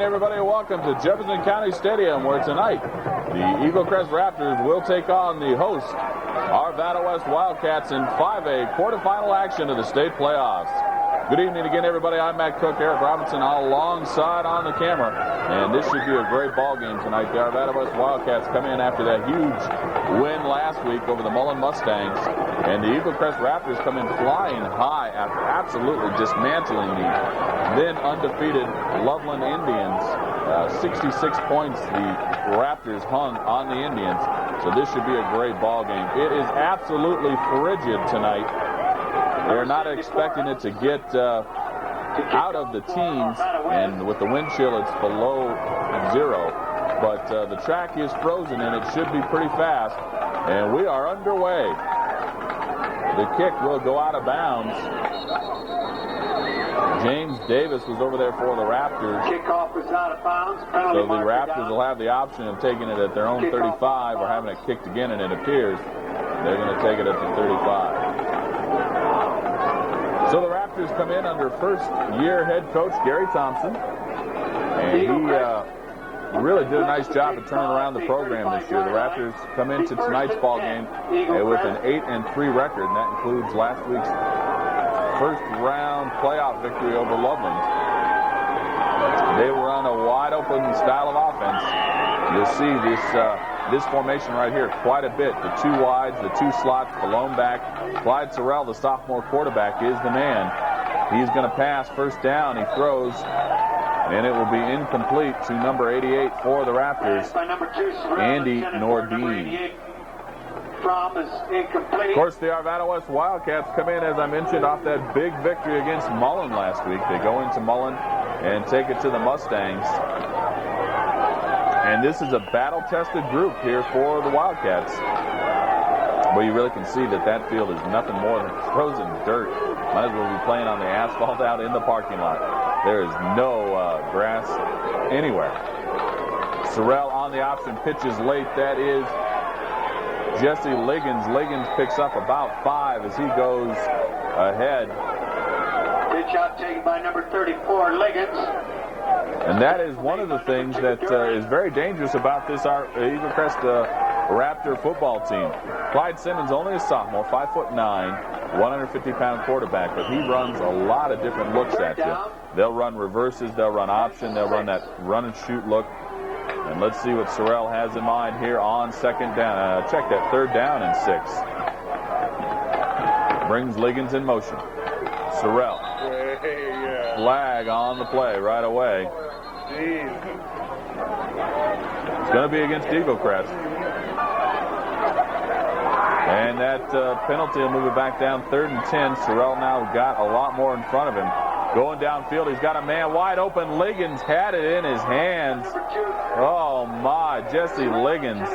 everybody, and welcome to Jefferson County Stadium, where tonight the Eaglecrest Raptors will take on the host, Arvada West Wildcats, in 5A quarterfinal action of the state playoffs. Good evening again, everybody. I'm Matt Cook, Eric Robinson alongside on the camera, and this should be a great ball game tonight. The Arvada West Wildcats come in after that huge win last week over the Mullen Mustangs, and the Eaglecrest Raptors come in flying high after absolutely dismantling the then undefeated Loveland Indians. 66 points the Raptors hung on the Indians, so this should be a great ball game. It is absolutely frigid tonight. They're not expecting it to get out of the teens, and with the wind chill, it's below zero. But the track is frozen, and it should be pretty fast. And we are underway. The kick will go out of bounds. James Davis was over there for the Raptors. Kickoff was out of bounds. So the Raptors will have the option of taking it at their own 35 or having it kicked again, and it appears they're going to take it at the 35. So the Raptors come in under first-year head coach Gary Thompson, and he really did a nice job of turning around the program this year. The Raptors come into tonight's ball game with an 8-3 record, and that includes last week's first-round playoff victory over Loveland. They run a wide-open style of offense. You'll see this formation right here quite a bit. The two wides, the two slots, the lone back. Clyde Sorrell, the sophomore quarterback, is the man. He's going to pass first down. He throws, and it will be incomplete to number 88 for the Raptors, Andy Nordine. Of course, the Arvada West Wildcats come in, as I mentioned, off that big victory against Mullen last week. They go into Mullen and take it to the Mustangs. And this is a battle-tested group here for the Wildcats. Well, you really can see that that field is nothing more than frozen dirt. Might as well be playing on the asphalt out in the parking lot. There is no grass anywhere. Sorrell on the option, pitches late. That is Jesse Liggins. Liggins picks up about 5 as he goes ahead. Pitch out taken by number 34, Liggins. And that is one of the things that is very dangerous about this Eaglecrest Raptor football team. Clyde Simmons, only a sophomore, 5'9", 150-pound quarterback, but he runs a lot of different looks at you. They'll run reverses, they'll run option, they'll run that run and shoot look. And let's see what Sorrell has in mind here on second down. Check that, third down and 6. Brings Liggins in motion. Sorrell. Flag on the play right away. It's going to be against Eaglecrest. And that penalty will move it back down 3rd and 10. Sorrell now got a lot more in front of him. Going downfield, he's got a man wide open. Liggins had it in his hands. Oh, my. Jesse Liggins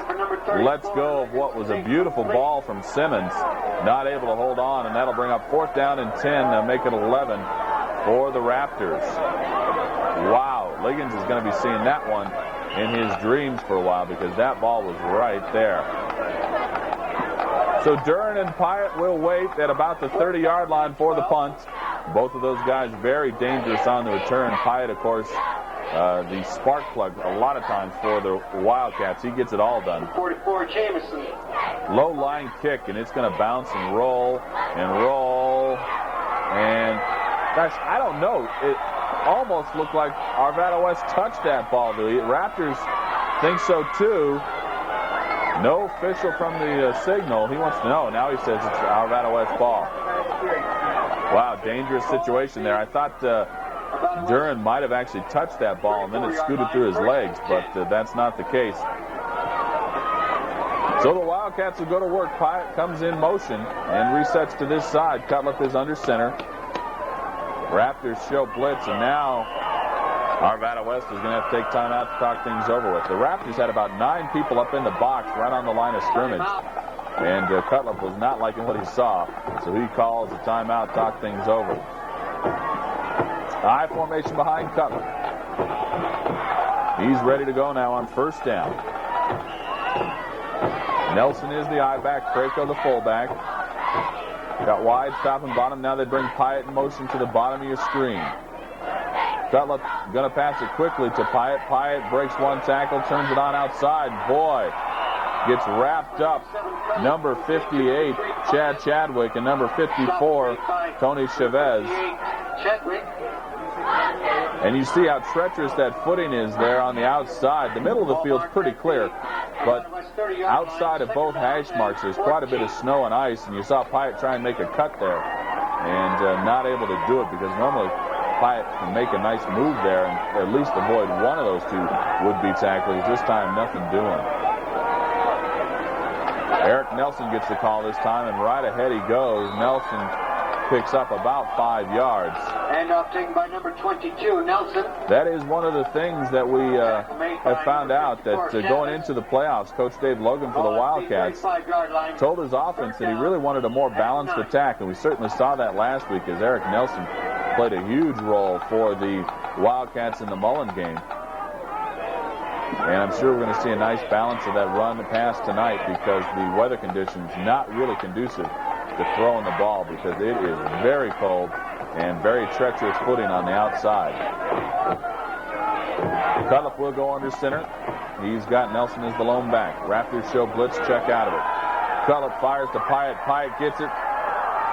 lets go of what was a beautiful ball from Simmons. Not able to hold on, and that'll bring up 4th down and 10, make it 11 for the Raptors. Wow. Liggins is going to be seeing that one in his dreams for a while because that ball was right there. So Dern and Pyatt will wait at about the 30-yard line for the punt. Both of those guys very dangerous on the return. Pyatt, of course, the spark plug a lot of times for the Wildcats. He gets it all done. 44, Jamison. Low line kick, and it's going to bounce and roll and roll. And, gosh, I don't know. It almost looked like Arvada West touched that ball. The Raptors think so, too. No official from the signal. He wants to know. Now he says it's Arvada West ball. Wow, dangerous situation there. I thought Duran might have actually touched that ball and then it scooted through his legs, but that's not the case. So the Wildcats will go to work. Pyatt comes in motion and resets to this side. Cutlip is under center. Raptors show blitz, and now Arvada West is going to have to take time out to talk things over with. The Raptors had about 9 people up in the box right on the line of scrimmage. And Cutlip was not liking what he saw, so he calls a timeout, talk things over. I formation behind Cutlip. He's ready to go now on first down. Nelson is the I-back, Craco the fullback. Got wide, top and bottom. Now they bring Pyatt in motion to the bottom of your screen. Cutlip going to pass it quickly to Pyatt. Pyatt breaks one tackle, turns it on outside. Boy, gets wrapped up. Number 58, Chad Chadwick, and number 54, Tony Chavez. And you see how treacherous that footing is there on the outside. The middle of the field's pretty clear, but outside of both hash marks, there's quite a bit of snow and ice, and you saw Pyatt try and make a cut there, and not able to do it because normally Pyatt can make a nice move there and at least avoid one of those two would-be tacklers. This time, nothing doing. Eric Nelson gets the call this time, and right ahead he goes. Nelson picks up about 5 yards. And taken by number 22, Nelson. That is one of the things that we have found out, that going into the playoffs, Coach Dave Logan for the Wildcats told his offense that he really wanted a more balanced attack, and we certainly saw that last week as Eric Nelson played a huge role for the Wildcats in the Mullen game. And I'm sure we're going to see a nice balance of that run and pass tonight because the weather conditions not really conducive to throwing the ball because it is very cold and very treacherous footing on the outside. Cutliff will go under center. He's got Nelson as the lone back. Raptors show blitz check out of it. Cutliff fires to Pyatt. Pyatt gets it.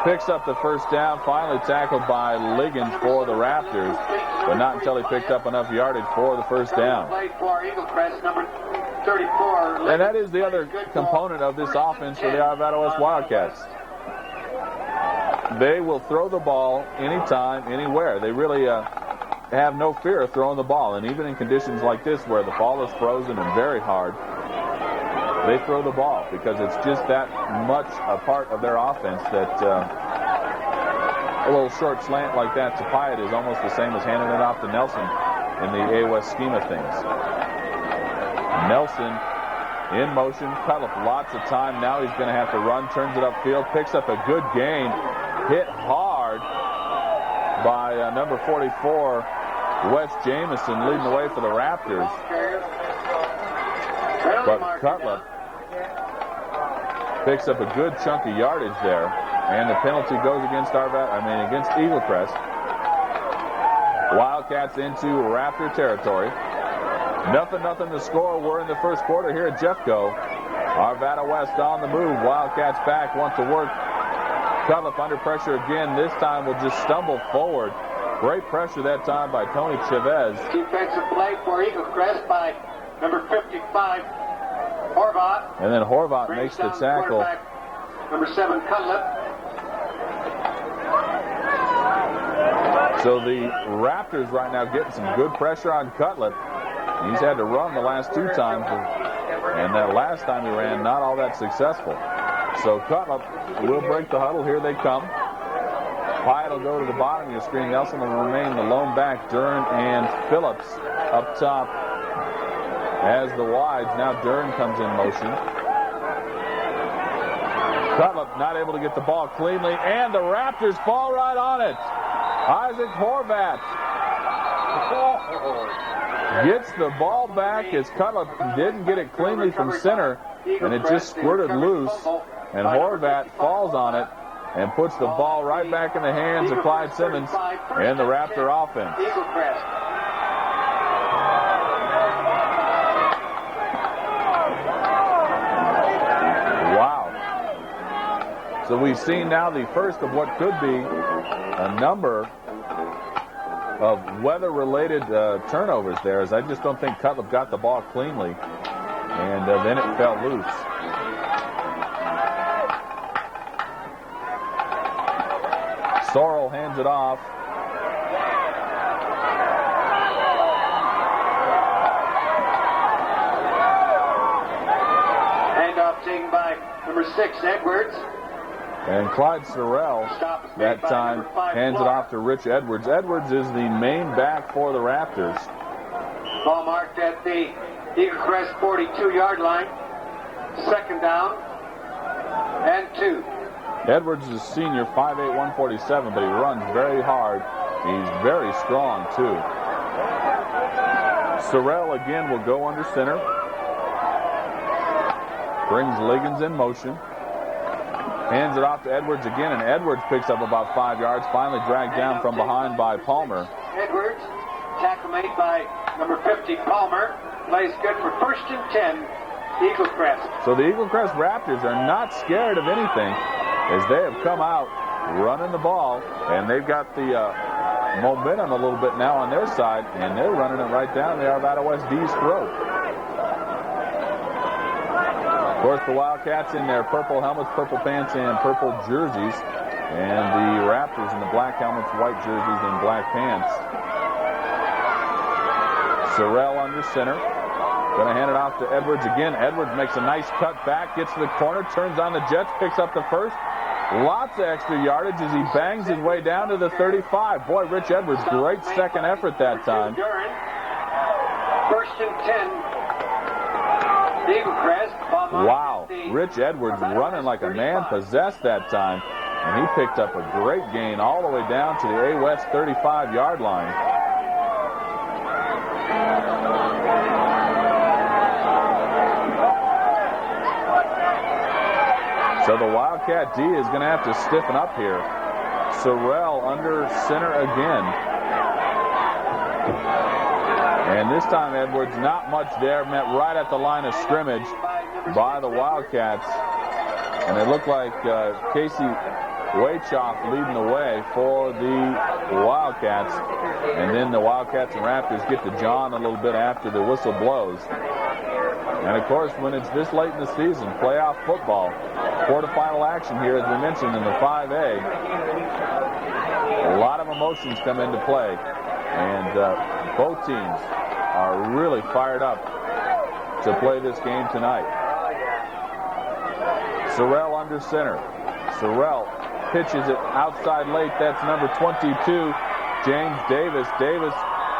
Picks up the first down. Finally tackled by Liggins for the Raptors, but not until he picked up enough yardage for the first down. And that is the other component of this offense for the Arvada West Wildcats. They will throw the ball anytime, anywhere. They really have no fear of throwing the ball. And even in conditions like this where the ball is frozen and very hard, they throw the ball because it's just that much a part of their offense that a little short slant like that to Pyatt is almost the same as handing it off to Nelson in the A-West scheme of things. Nelson in motion. Cutliff lots of time. Now he's going to have to run. Turns it upfield. Picks up a good gain. Hit hard by number 44, Wes Jamison, leading the way for the Raptors. But Cutliff picks up a good chunk of yardage there, and the penalty goes against against Eaglecrest. Wildcats into Raptor territory. Nothing to score. We're in the first quarter here at Jeffco. Arvada West on the move. Wildcats back, want to work. Cutliff under pressure again. This time will just stumble forward. Great pressure that time by Tony Chavez. Defensive play for Eaglecrest by number 55, Horvath. And then Horvath makes the tackle. Number 7, Cutliff. So the Raptors right now getting some good pressure on Cutliff. He's had to run the last 2 times, and that last time he ran, not all that successful. So Cutliff will break the huddle. Here they come. Pyatt will go to the bottom of your screen. Nelson will remain the lone back. Dern and Phillips up top as the wides. Now Dern comes in motion. Cutliff not able to get the ball cleanly, and the Raptors fall right on it. Isaac Horvath gets the ball back as Cutliff didn't get it cleanly from center, and it just squirted loose, and Horvath falls on it and puts the ball right back in the hands of Clyde Simmons and the Raptor offense. Wow. So we've seen now the first of what could be a number of weather-related turnovers there, as I just don't think Cutliff got the ball cleanly, and then it fell loose. Sorrell hands it off. Handoff taken by number 6, Edwards. And Clyde Sorrell, that time, hands it off to Rich Edwards. Edwards is the main back for the Raptors. Ball marked at the Eaglecrest 42-yard line. Second down and 2. Edwards is a senior, 5'8", 147, but he runs very hard. He's very strong, too. Sorrell again will go under center. Brings Liggins in motion. Hands it off to Edwards again, and Edwards picks up about 5 yards, finally dragged down from behind by Palmer. Edwards tackle made by number 50, Palmer. Plays good for 1st and 10, Eaglecrest. So the Eaglecrest Raptors are not scared of anything as they have come out running the ball, and they've got the momentum a little bit now on their side, and they're running it right down the Arvada West D's throat. Of course, the Wildcats in their purple helmets, purple pants, and purple jerseys, and the Raptors in the black helmets, white jerseys, and black pants. Sorrell under center. Going to hand it off to Edwards again. Edwards makes a nice cut back, gets to the corner, turns on the Jets, picks up the first. Lots of extra yardage as he bangs his way down to the 35. Boy, Rich Edwards, great second effort that time. 1st and 10, Eaglecrest. Wow, Rich Edwards running like a man possessed that time. And he picked up a great gain all the way down to the A West 35-yard line. So the Wildcat D is going to have to stiffen up here. Sorrell under center again. And this time Edwards, not much there, met right at the line of scrimmage by the Wildcats. And it looked like Casey Waychoff leading the way for the Wildcats. And then the Wildcats and Raptors get to John a little bit after the whistle blows. And, of course, when it's this late in the season, playoff football, quarterfinal action here, as we mentioned, in the 5A, a lot of emotions come into play. And both teams are really fired up to play this game tonight. Sorrell under center. Sorrell pitches it outside late. That's number 22, James Davis. Davis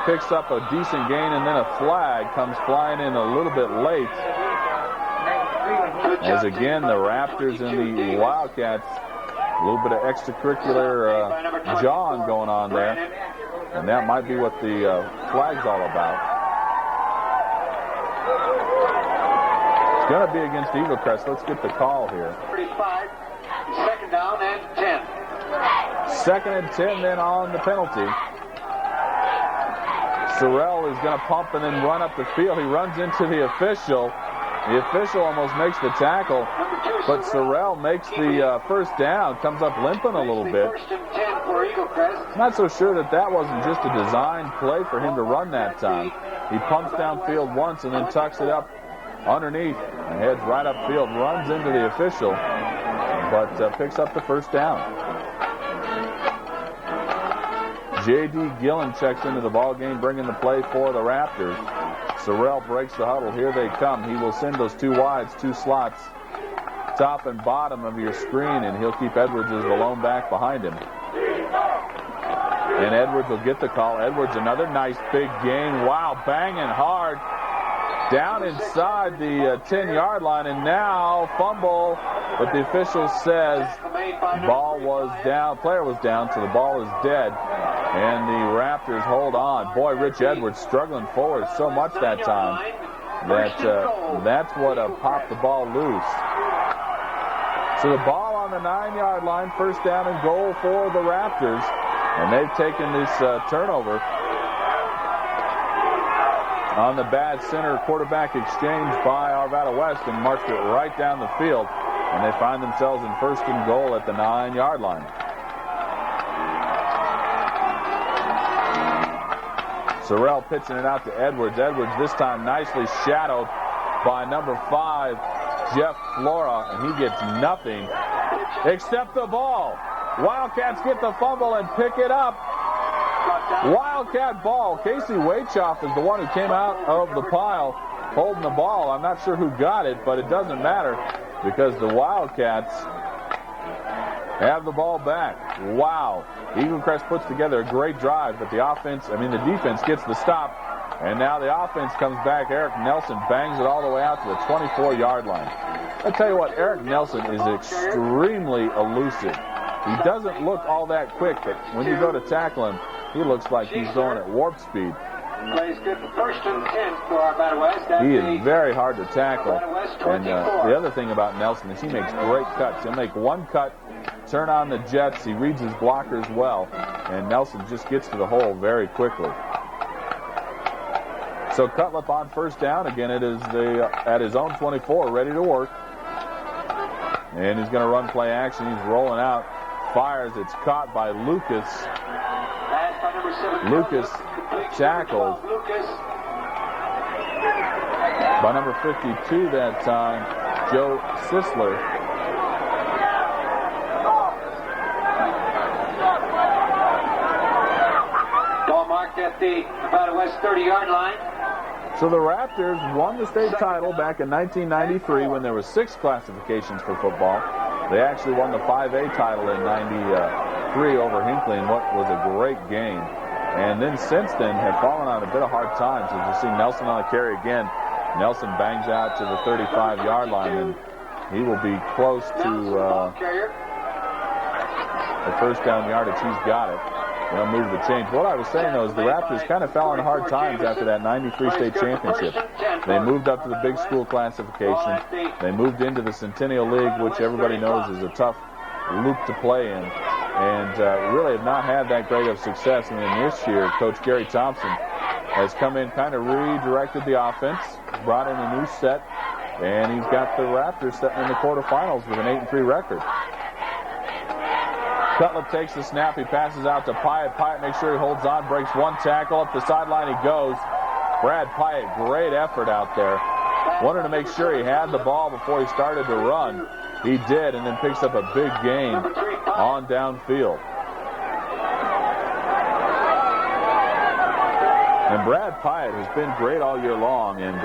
picks up a decent gain, and then a flag comes flying in a little bit late. As again, the Raptors and the Wildcats, a little bit of extracurricular jawing going on there. And that might be what the flag's all about. It's going to be against Eaglecrest. Let's get the call here. 35, 2nd down and 10. 2nd and 10 then on the penalty. Sorrell is going to pump and then run up the field. He runs into the official. The official almost makes the tackle, but Sorrell makes the first down, comes up limping a little bit. 1st and 10 for Eaglecrest. Not so sure that wasn't just a designed play for him to run that time. He pumps downfield once and then tucks it up underneath and heads right upfield, runs into the official, but picks up the first down. J.D. Gillen checks into the ball game, bringing the play for the Raptors. Sorrell breaks the huddle. Here they come. He will send those two wides, two slots, top and bottom of your screen, and he'll keep Edwards as the lone back behind him. And Edwards will get the call. Edwards, another nice big gain. Wow, banging hard. Down inside the 10-yard line, and now fumble, but the official says ball was down, player was down, so the ball is dead, and the Raptors hold on. Boy, Rich Edwards struggling forward so much that time that that's what popped the ball loose. So the ball on the 9-yard line, 1st down and goal for the Raptors, and they've taken this turnover on the bad center quarterback exchange by Arvada West and marched it right down the field. And they find themselves in 1st and goal at the 9-yard line. Sorrell pitching it out to Edwards. Edwards this time nicely shadowed by number 5, Jeff Flora, and he gets nothing except the ball. Wildcats get the fumble and pick it up. Wildcat ball. Casey Waychoff is the one who came out of the pile holding the ball. I'm not sure who got it, but it doesn't matter because the Wildcats have the ball back. Wow. Eaglecrest puts together a great drive, but the defense gets the stop, and now the offense comes back. Eric Nelson bangs it all the way out to the 24-yard line. I tell you what, Eric Nelson is extremely elusive. He doesn't look all that quick, but when you go to tackle him, he looks like he's going at warp speed. Plays good for 1st and 10 for Arvada West. He is very hard to tackle. And the other thing about Nelson is he makes great cuts. He'll make one cut, turn on the Jets. He reads his blockers well, and Nelson just gets to the hole very quickly. So Cutlip on first down. Again, it is at his own 24, ready to work. And he's going to run play action. He's rolling out. Fires. It's caught by Lucas. Lucas tackled by number 52 that time, Joe Sisler. Ball marked at the Nevada West 30-yard line. So the Raptors won the state title back in 1993 when there were 6 classifications for football. They actually won the 5A title in 93 over Hinckley in what was a great game. And then since then have fallen on a bit of hard times as you see Nelson on the carry again. Nelson bangs out to the 35-yard line, and he will be close to the first down yardage. He's got it. They'll move the chains. What I was saying, though, is the Raptors kind of fell on hard times after that 93 state championship. They moved up to the big school classification. They moved into the Centennial League, which everybody knows is a tough loop to play in, and really have not had that great of success. And then this year, Coach Gary Thompson has come in, kind of redirected the offense, brought in a new set, and he's got the Raptors sitting in the quarterfinals with an 8-3 record. Cutlip takes the snap. He passes out to Pyatt. Pyatt makes sure he holds on, breaks one tackle. Up the sideline he goes. Brad Pyatt, great effort out there. Wanted to make sure he had the ball before he started to run. He did, and then picks up a big gain on downfield. And Brad Pyatt has been great all year long, and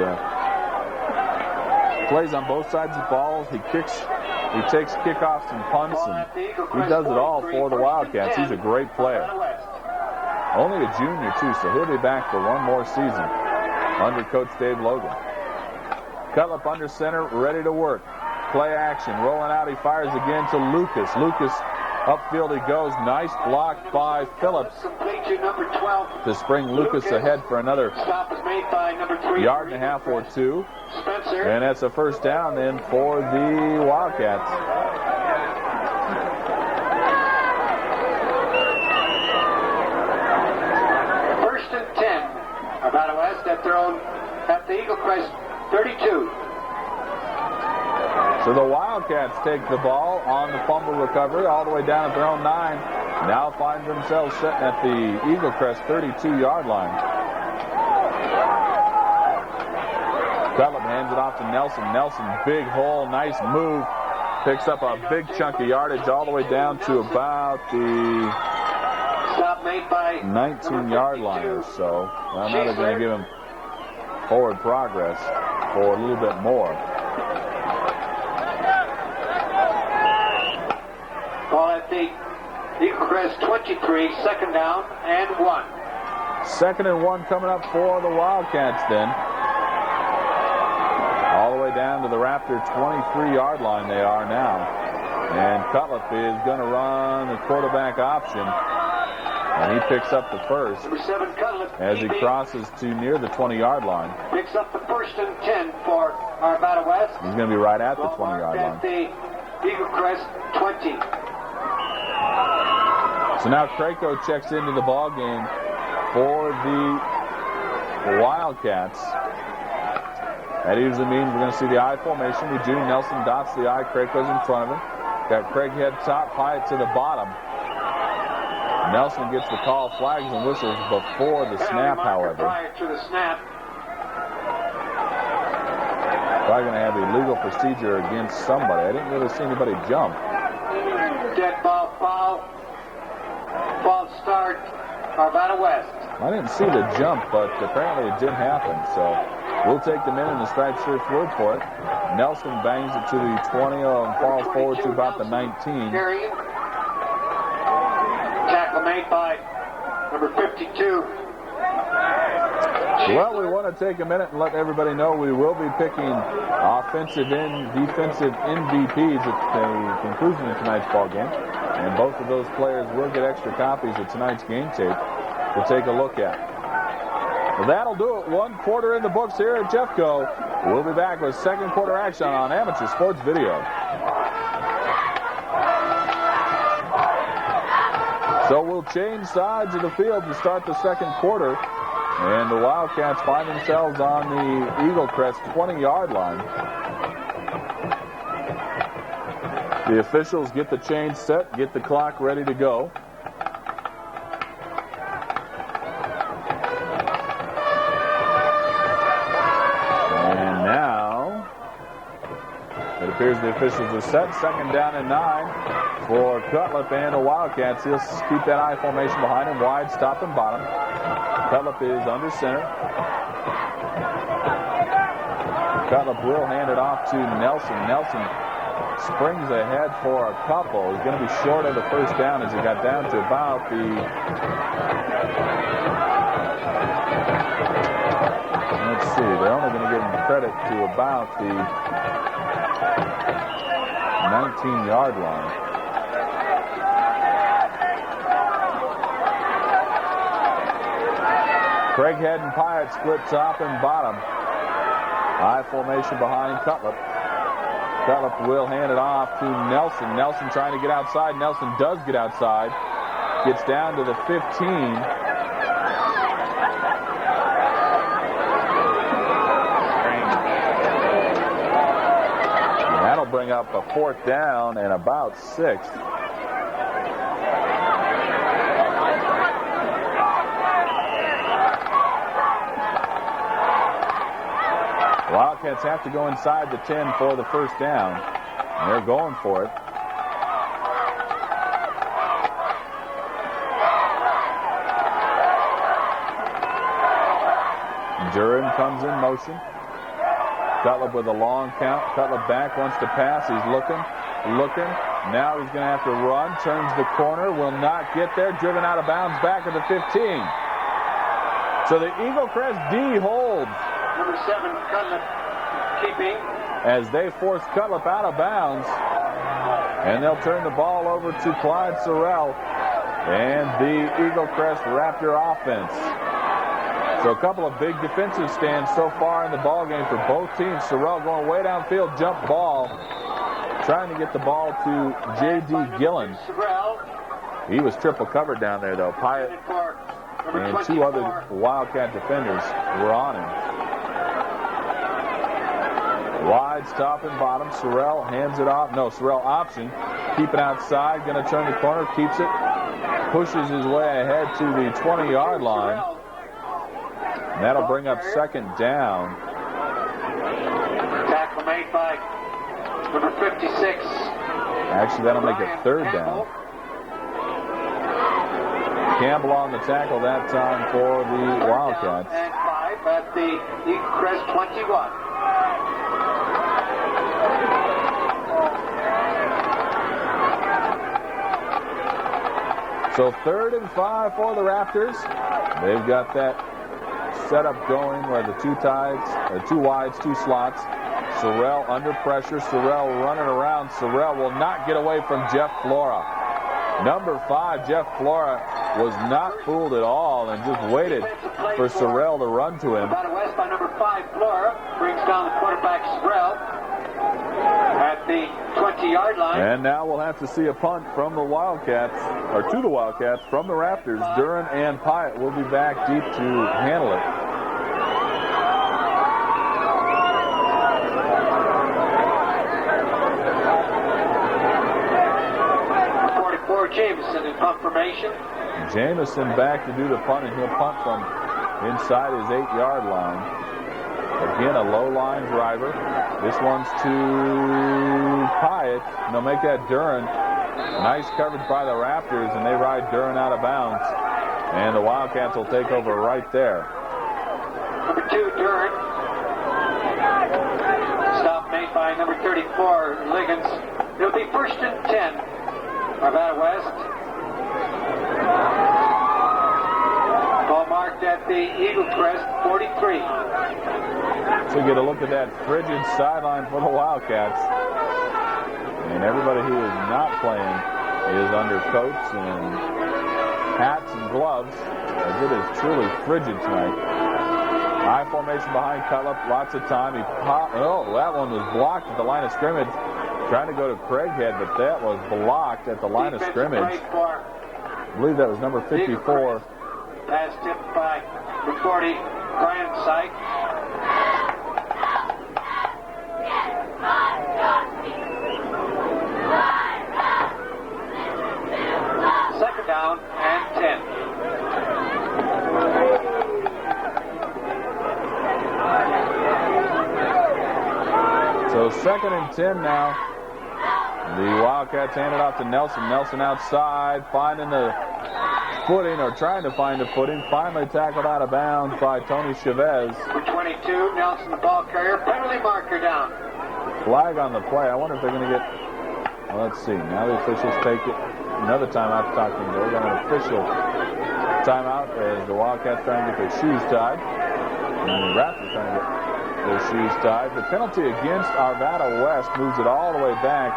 plays on both sides of the ball. He kicks. He takes kickoffs and punts, and he does it all for the Wildcats. He's a great player. Only a junior, too, so he'll be back for one more season under Coach Dave Logan. Cutlip under center, ready to work. Play action, rolling out. He fires again to Lucas. Lucas, upfield he goes. Nice block by Phillips to spring Lucas ahead for another yard and a half or two. And that's a first down then for the Wildcats. First and 10. Nevada West at their own, at the Eaglecrest 32. So the Wildcats take the ball on the fumble recovery all the way down at their own 9. Now find themselves sitting at the Eaglecrest 32-yard line. Cutlip hands it off to Nelson. Nelson, big hole, nice move. Picks up a big chunk of yardage all the way down to about the 19-yard line or so. Well, now they're going to give him forward progress for a little bit more. Ball at the Eaglecrest 23, second down and 1. Second and 1 coming up for the Wildcats then. All the way down to the Raptor 23-yard line they are now. And Cutlip is going to run the quarterback option. And he picks up the first Number 7, Cutlip, as he crosses to near the 20-yard line. Picks up the first and 10 for Nevada West. He's going to be right at the 20-yard line. At the Eaglecrest 20. So now Crayco checks into the ball game for the Wildcats. That usually means we're going to see the I formation. We do. Nelson dots the I. Crayco's in front of him. Got Craighead top, Pyatt to the bottom. Nelson gets the call, flags and whistles before the snap, however. Prior to the snap. Probably going to have illegal procedure against somebody. I didn't really see anybody jump. Dead ball foul. False start. Nevada West. I didn't see the jump, but apparently it did happen. So we'll take the men in the striped shirt's word for it. Nelson bangs it to the 20 and falls forward to about the 19. Tackle made by number 52. Well, we want to take a minute and let everybody know we will be picking offensive and defensive MVPs at the conclusion of tonight's ball game. And both of those players will get extra copies of tonight's game tape to take a look at. Well, that'll do it. 1 quarter in the books here at Jeffco. We'll be back with second quarter action on Amateur Sports Video. So we'll change sides of the field to start the second quarter. And the Wildcats find themselves on the Eaglecrest 20-yard line. The officials get the chain set, get the clock ready to go. And now, it appears the officials are set. 2nd down and 9 for Cutlip and the Wildcats. He'll keep that I formation behind him, wide, stop and bottom. Cutlip is under center. Cutlip will hand it off to Nelson. Nelson springs ahead for a couple. He's going to be short of the first down as he got down to about the... Let's see, they're only going to give him credit to about the 19-yard line. Craighead and Pyatt split top and bottom. I formation behind Cutlip. Cutlip will hand it off to Nelson. Nelson trying to get outside. Nelson does get outside. Gets down to the 15. And that'll bring up a 4th down and about 6. Wildcats have to go inside the 10 for the first down. And they're going for it. Duran comes in motion. Cutlip with a long count. Cutlip back, wants to pass. He's looking. Now he's going to have to run. Turns the corner. Will not get there. Driven out of bounds back at the 15. So the Eaglecrest D holds. Number 7, Cutlip keeping. As they force Cutlip out of bounds. And they'll turn the ball over to Clyde Sorrell and the Eaglecrest Raptor offense. So a couple of big defensive stands so far in the ball game for both teams. Sorrell going way downfield, jump ball. Trying to get the ball to J.D. Gillen. He was triple covered down there, though. Pyatt and 2 other Wildcat defenders were on him. Wide, stop and bottom. Sorrell hands it off. No, Sorrell option. Keep it outside. Going to turn the corner. Keeps it. Pushes his way ahead to the 20-yard line. And that'll bring up 2nd down. Tackle made by number 56. Actually, that'll make it 3rd down. Campbell on the tackle that time for the Wildcats. And 5 at the Eaglecrest 21. So 3rd and 5 for the Raptors. They've got that setup going where the 2 wides, 2 slots. Sorrell under pressure. Sorrell running around. Sorrell will not get away from Jeff Flora. Number 5, Jeff Flora, was not fooled at all and just waited for Sorrell to run to him. Battle West by number 5, Flora, brings down the quarterback Sorrell at the 20-yard line. And now we'll have to see a punt from the Wildcats, or to the Wildcats from the Raptors. Duran and Pyatt will be back deep to handle it. Jameson in punt formation. Jameson back to do the punt, and he'll punt from inside his 8-yard line. Again, a low line driver. This one's to Pyatt, and they'll make that Duran. Nice coverage by the Raptors, and they ride Duran out of bounds. And the Wildcats will take over right there. Number 2, Duran. Stop made by number 34, Liggins. It'll be 1st and 10. Arvada West. Ball marked at the Eaglecrest 43. So get a look at that frigid sideline for the Wildcats. And everybody who is not playing is under coats and hats and gloves, as it is truly frigid tonight. High formation behind Cutlip, lots of time. That one was blocked at the line of scrimmage. Trying to go to Craighead, but that was blocked at the line of scrimmage. I believe that was number 54. Pass tipped by number 40, Brian Syke. Second down and 10. So 2nd and 10 now. The Wildcats hand it off to Nelson. Nelson outside, finding the footing, or trying to find the footing. Finally tackled out of bounds by Tony Chavez. For 22, Nelson, the ball carrier. Penalty marker down. Flag on the play. I wonder if they're going to get... Well, let's see. Now the officials take it. Another timeout talking. They got an official timeout as the Wildcats trying to get their shoes tied. And the Raptors trying to get their shoes tied. The penalty against Arvada West moves it all the way back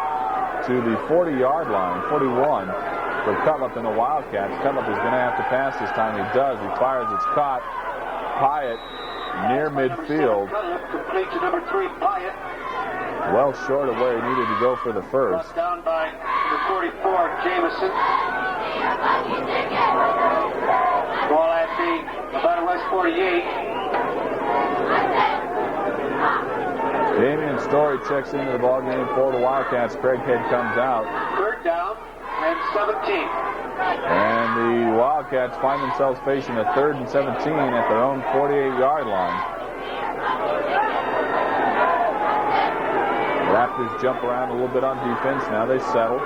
to the 40-yard line, 41, for Cutlip and the Wildcats. Cutlip is going to have to pass this time. He does. He fires. It's caught. Pyatt near midfield. Complete to number 3, Pyatt. Well short of where he needed to go for the first. Brought down by number 44, Jameson. Ball at the Nevada West 48. Damian Story checks into the ball game for the Wildcats. Craig Head comes out. Third down and 17. And the Wildcats find themselves facing a 3rd and 17 at their own 48-yard line. Raptors jump around a little bit on defense. Now they settle.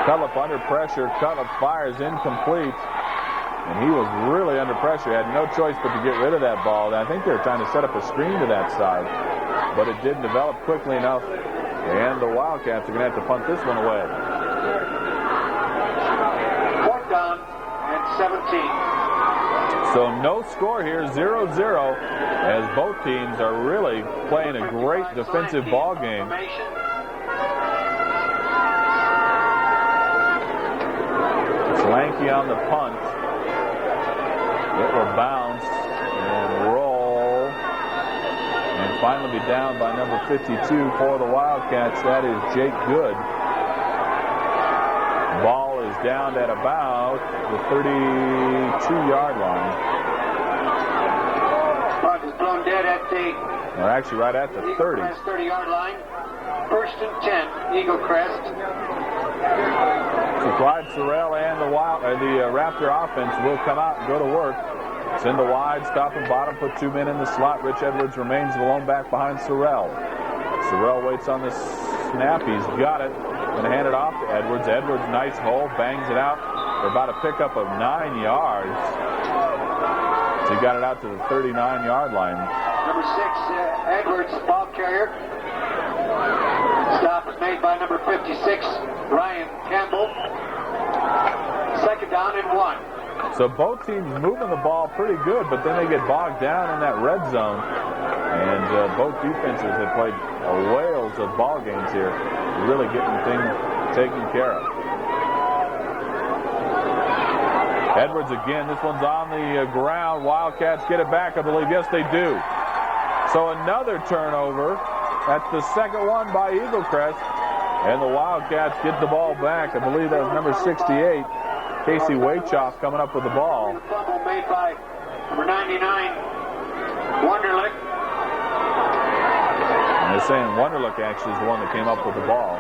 Cutlip under pressure. Cutlip fires incomplete. And he was really under pressure. He had no choice but to get rid of that ball. And I think they were trying to set up a screen to that side. But it didn't develop quickly enough. And the Wildcats are going to have to punt this one away. 4th down and 17. So no score here, 0-0, as both teams are really playing a great defensive ball game. It's Lanky on the punt. It will bounce and roll and finally be down by number 52 for the Wildcats. That is Jake Good. Ball is down at about the 32-yard line. Puck is blown dead at the... Or actually right at the 30. Eaglecrest 30-yard line. 1st and 10, Eaglecrest. So Clyde Sorrell and the Raptor offense will come out and go to work. Send the wide, stop and bottom, put 2 men in the slot. Rich Edwards remains the lone back behind Sorrell. Sorrell waits on the snap. He's got it. Going to hand it off to Edwards. Edwards, nice hole, bangs it out for about a pickup of 9 yards. So he got it out to the 39-yard line. Number 6, Edwards, ball carrier. Stop is made by number 56, Ryan Campbell. 2nd down and 1. So both teams moving the ball pretty good, but then they get bogged down in that red zone. And both defenses have played whales of ball games here, really getting things taken care of. Edwards again. This one's on the ground. Wildcats get it back, I believe. Yes, they do. So another turnover. That's the 2nd one by Eaglecrest. And the Wildcats get the ball back. I believe that was number 68. Casey Waychoff coming up with the ball. The fumble made by number 99, Wunderlich. And they're saying Wunderlich actually is the one that came up with the ball.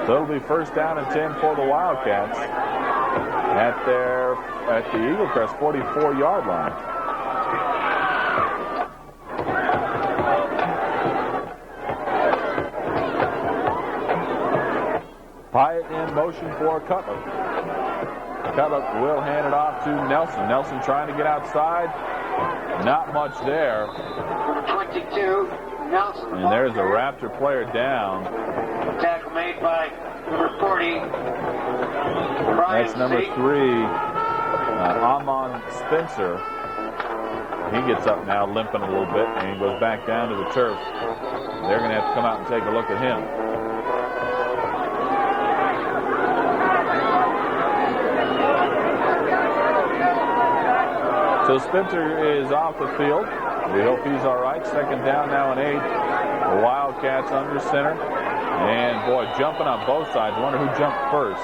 So it'll be 1st down and 10 for the Wildcats at the Eaglecrest 44-yard line. Pyatt in motion for Cutlip. Cutlip will hand it off to Nelson. Nelson trying to get outside. Not much there. Number 22, Nelson. And there's a Raptor player down. Tackle made by number 40, Brian That's number 3, Amon Spencer. He gets up now limping a little bit, and he goes back down to the turf. They're going to have to come out and take a look at him. So Spencer is off the field. We hope he's all right. 2nd down now and 8. The Wildcats under center. And, boy, jumping on both sides. I wonder who jumped first.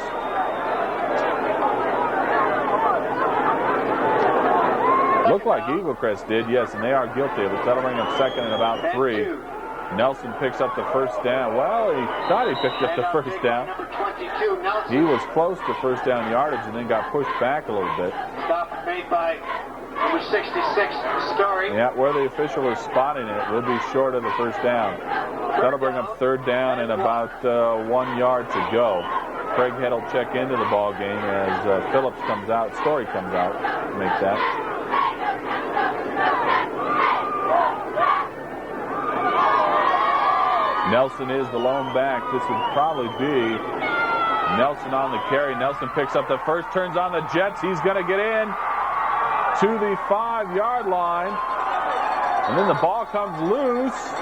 Looked like Eaglecrest did, yes, and they are guilty of it. That'll bring up second and about 3. Nelson picks up the first down. Well, he thought he picked up the first down. He was close to first down yardage and then got pushed back a little bit. Stop made by number 66, Story. Yeah, where the official is spotting it, will be short of the first down. That'll bring up third down and about 1 yard to go. Craig Head will check into the ball game as Phillips comes out. Story comes out to make that. Nelson is the lone back. This would probably be Nelson on the carry. Nelson picks up the first, turns on the Jets. He's going to get in to the 5-yard line. And then the ball comes loose.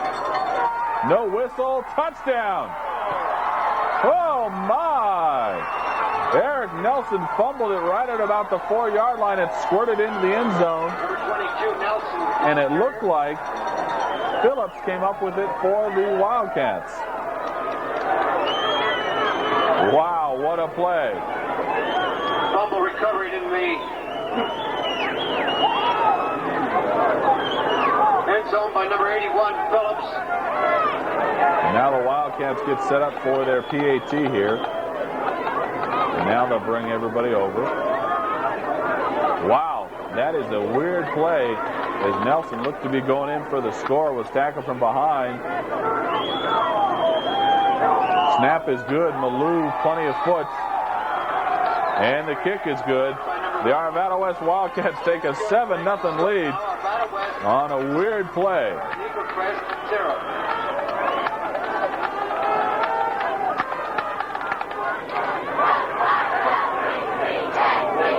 No whistle. Touchdown. Oh, my. Eric Nelson fumbled it right at about the 4-yard line. It squirted into the end zone. Number 22, Nelson. And it looked like Phillips came up with it for the Wildcats. Wow, what a play. Fumble recovered in the end zone by number 81, Phillips. And now the Wildcats get set up for their PAT here. And now they'll bring everybody over. Wow, that is a weird play. As Nelson looked to be going in for the score, was tackled from behind. Snap is good. Malou, plenty of foot. And the kick is good. The Arvada West Wildcats take a 7-0 lead on a weird play. Eaglecrest 0.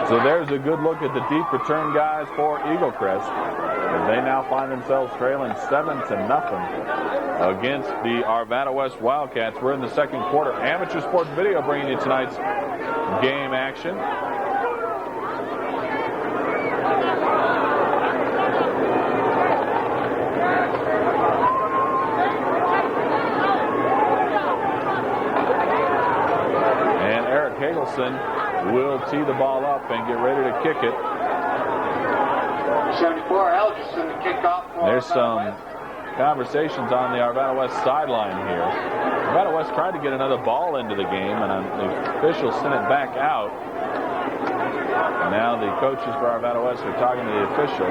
So there's a good look at the deep return guys for Eaglecrest, as they now find themselves trailing 7-0 against the Arvada West Wildcats. We're in the second quarter. Amateur Sports Video bringing you tonight's game action. And Eric Hagelson will tee the ball up and get ready to kick it. 74, Elgerson, the kickoff. There's some conversations on the Arvada West sideline here. Arvada West tried to get another ball into the game, and the officials sent it back out. Now the coaches for Arvada West are talking to the official.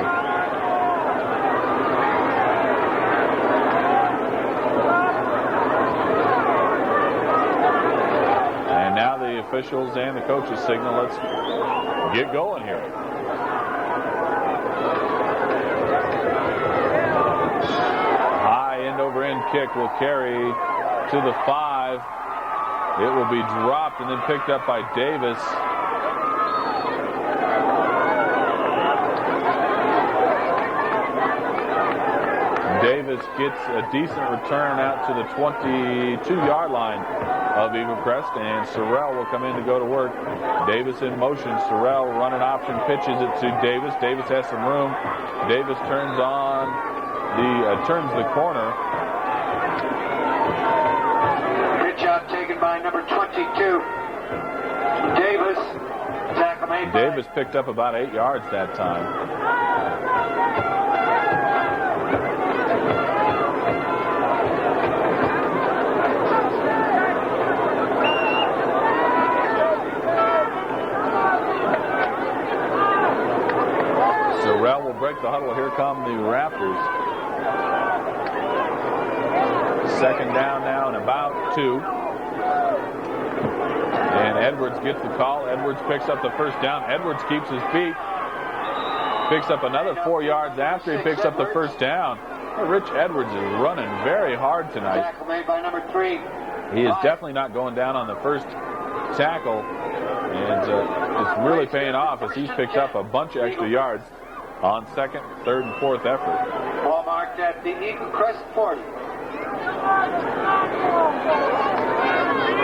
And now the officials and the coaches signal, let's get going here. High end-over-end kick will carry to the 5. It will be dropped and then picked up by Davis. Davis gets a decent return out to the 22-yard line of Eaglecrest, and Sorrell will come in to go to work. Davis in motion. Sorrell running option, pitches it to Davis. Davis has some room. Davis turns the corner. Good job taken by number 22, Davis. Tackle made by Davis picked up about 8 yards that time. Sorrell will break the huddle. Here come the Raptors. Second down now and about 2. And Edwards gets the call. Edwards picks up the first down. Edwards keeps his feet. Picks up another 4 yards after he picks up the first down. Rich Edwards is running very hard tonight. tackle made by number 3. He is definitely not going down on the first tackle. And it's really paying off as he's picked up a bunch of extra yards on second, third, and fourth effort. Ball marked at the Eaglecrest 40.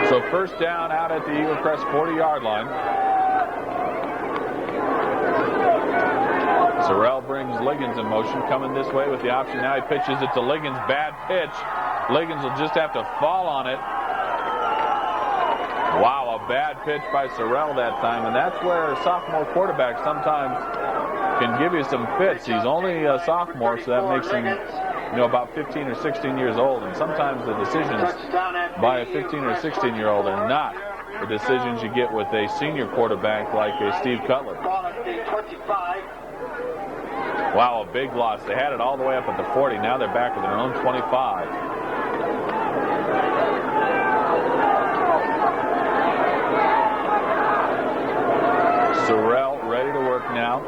So first down out at the Eaglecrest 40-yard line. Sorrell brings Liggins in motion, coming this way with the option. Now he pitches it to Liggins. Bad pitch. Liggins will just have to fall on it. Wow, a bad pitch by Sorrell that time, and that's where sophomore quarterbacks sometimes can give you some fits. He's only a sophomore, so that makes him, about 15 or 16 years old. And sometimes the decisions by a 15 or 16-year-old are not the decisions you get with a senior quarterback like a Steve Cutler. Wow, a big loss. They had it all the way up at the 40. Now they're back with their own 25. Sorrell ready to work now.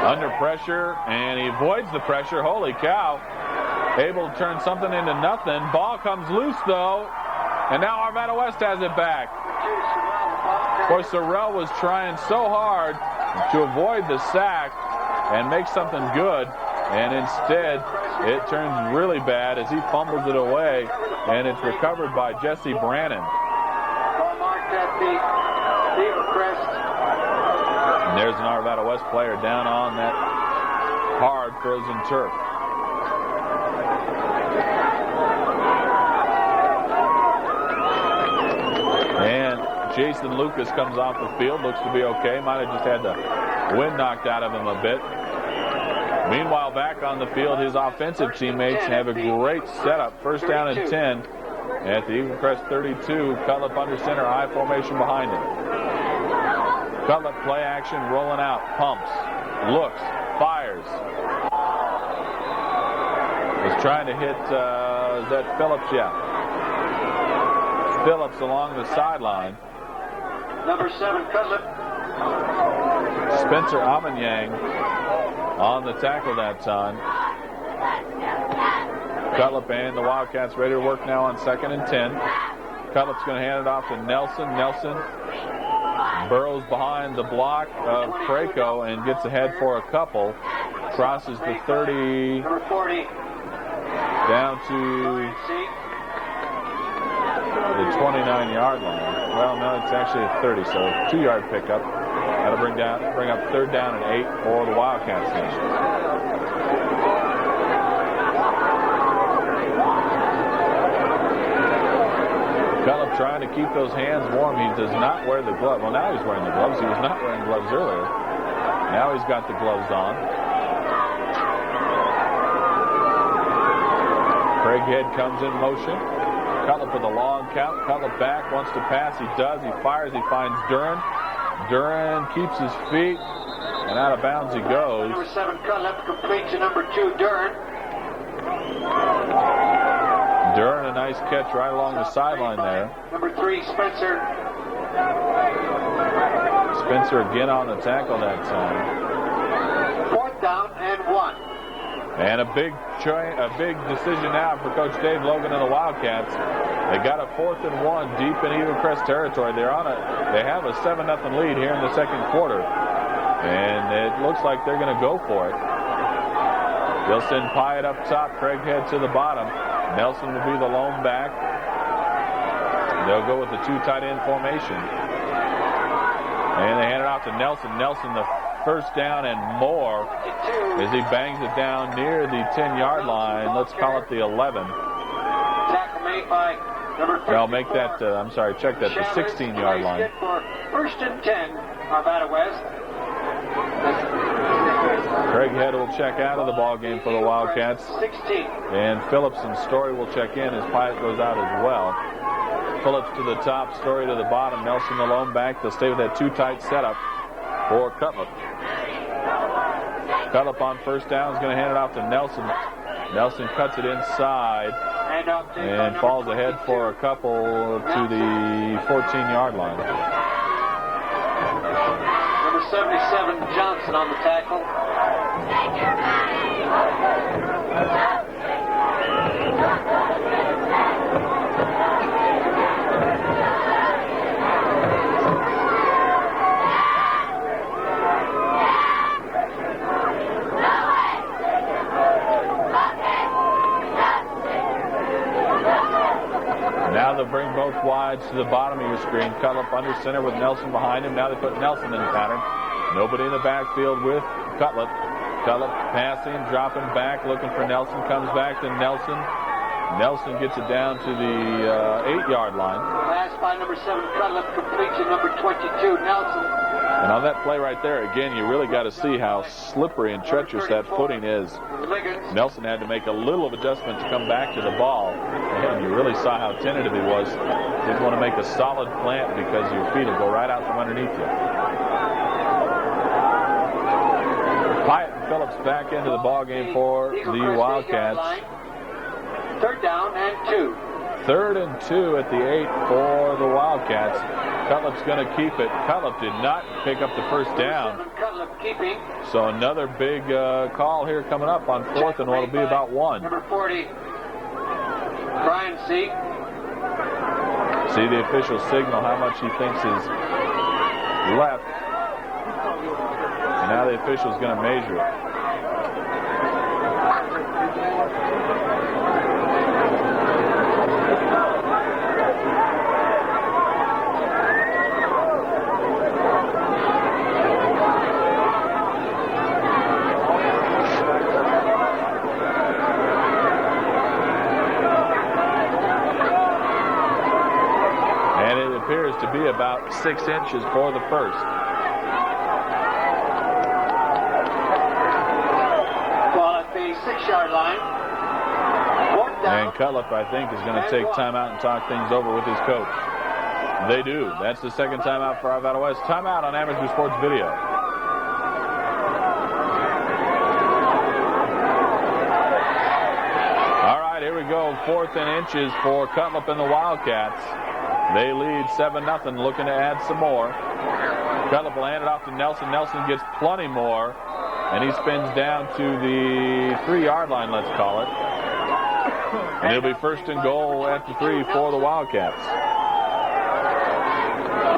Under pressure, and he avoids the pressure. Holy cow. Able to turn something into nothing. Ball comes loose, though. And now Arvada West has it back. Of course, Sorrell was trying so hard to avoid the sack and make something good. And instead, it turns really bad as he fumbles it away. And it's recovered by Jesse Brannon. Ball marked at the Eaglecrest. And there's an Arvada West player down on that hard frozen turf. And Jason Lucas comes off the field. Looks to be okay. Might have just had the wind knocked out of him a bit. Meanwhile, back on the field, his offensive teammates have a great setup. First down and 10 at the Eaglecrest 32. Cutlip under center, I formation behind him. Cutlip play action, rolling out, pumps, looks, fires. Was trying to hit, is that Phillips? Yeah. Phillips along the sideline. Number 7, Cutlip. Spencer Amanyang on the tackle that time. Cutlip and the Wildcats ready to work now on 2nd and 10. Cutlip's going to hand it off to Nelson. Nelson burrows behind the block of Preco and gets ahead for a couple. Crosses the 30 down to the 29-yard line. Well, no, it's actually a 30, so 2-yard pickup. That'll bring up 3rd down and 8 for the Wildcats now. Cutlip trying to keep those hands warm. He does not wear the glove. Well, now he's wearing the gloves. He was not wearing gloves earlier. Now he's got the gloves on. Craighead comes in motion. Cutlip with a long count. Cutlip back, wants to pass. He does. He fires. He finds Duran. Duran keeps his feet, and out of bounds he goes. Number 7, Cutlip, complete to number 2, Duran. Duran, a nice catch right along the sideline there. Number 3, Spencer. Spencer again on the tackle that time. 4th down and 1. And a big decision now for Coach Dave Logan and the Wildcats. They got a 4th and 1 deep in Eaglecrest territory. They have a 7-0 lead here in the second quarter. And it looks like they're going to go for it. They'll send Pyatt up top, Craighead to the bottom. Nelson will be the lone back. They'll go with the 2 tight end formation. And they hand it off to Nelson. Nelson, the first down and more as he bangs it down near the 10-yard line. Let's call it the 11. Tackle made by number 54. I'll make that, check that, the 16-yard line. For 1st and 10, Arvada West. Craighead will check out of the ball game for the Wildcats. 16. And Phillips and Story will check in as Pyatt goes out as well. Phillips to the top, Story to the bottom. Nelson the lone back. They'll stay with that 2 tight setup for Cutlip. Cutlip on first down is going to hand it off to Nelson. Nelson cuts it inside and falls ahead for a couple to the 14-yard line. Number 77, Johnson on the tackle. Now they'll bring both wides to the bottom of your screen. Cutlip under center with Nelson behind him. Now they put Nelson in the pattern. Nobody in the backfield with Cutlip. Cutlip passing, dropping back, looking for Nelson. Comes back to Nelson. Nelson gets it down to the 8-yard line. Pass by number 7, Cutlip, complete to number 22, Nelson. And on that play right there, again, you really got to see how slippery and treacherous that footing is. Nelson had to make a little of adjustment to come back to the ball. And you really saw how tentative he was. Didn't want to make a solid plant because your feet will go right out from underneath you. Pyatt and Phillips back into the ball game for the Wildcats. 3rd down and 2. 3rd and 2 at the 8 for the Wildcats. Cutlip's going to keep it. Cutlip did not pick up the first down. So another big call here coming up on 4th and what'll be about 1. Number 40, Brian C. See the official signal how much he thinks is left. And now the official's going to measure it. To be about 6 inches for the first. Ball at the 6-yard line. And Cutlip, I think, is going to take timeout and talk things over with his coach. They do. That's the second timeout for Arvada West. Timeout on Amateur Sports Video. All right, here we go. 4th and inches for Cutlip and the Wildcats. They lead 7-0, looking to add some more. Cutlip will hand it off to Nelson. Nelson gets plenty more, and he spins down to the 3-yard line, let's call it. And it'll be 1st and goal at the 3 for the Wildcats.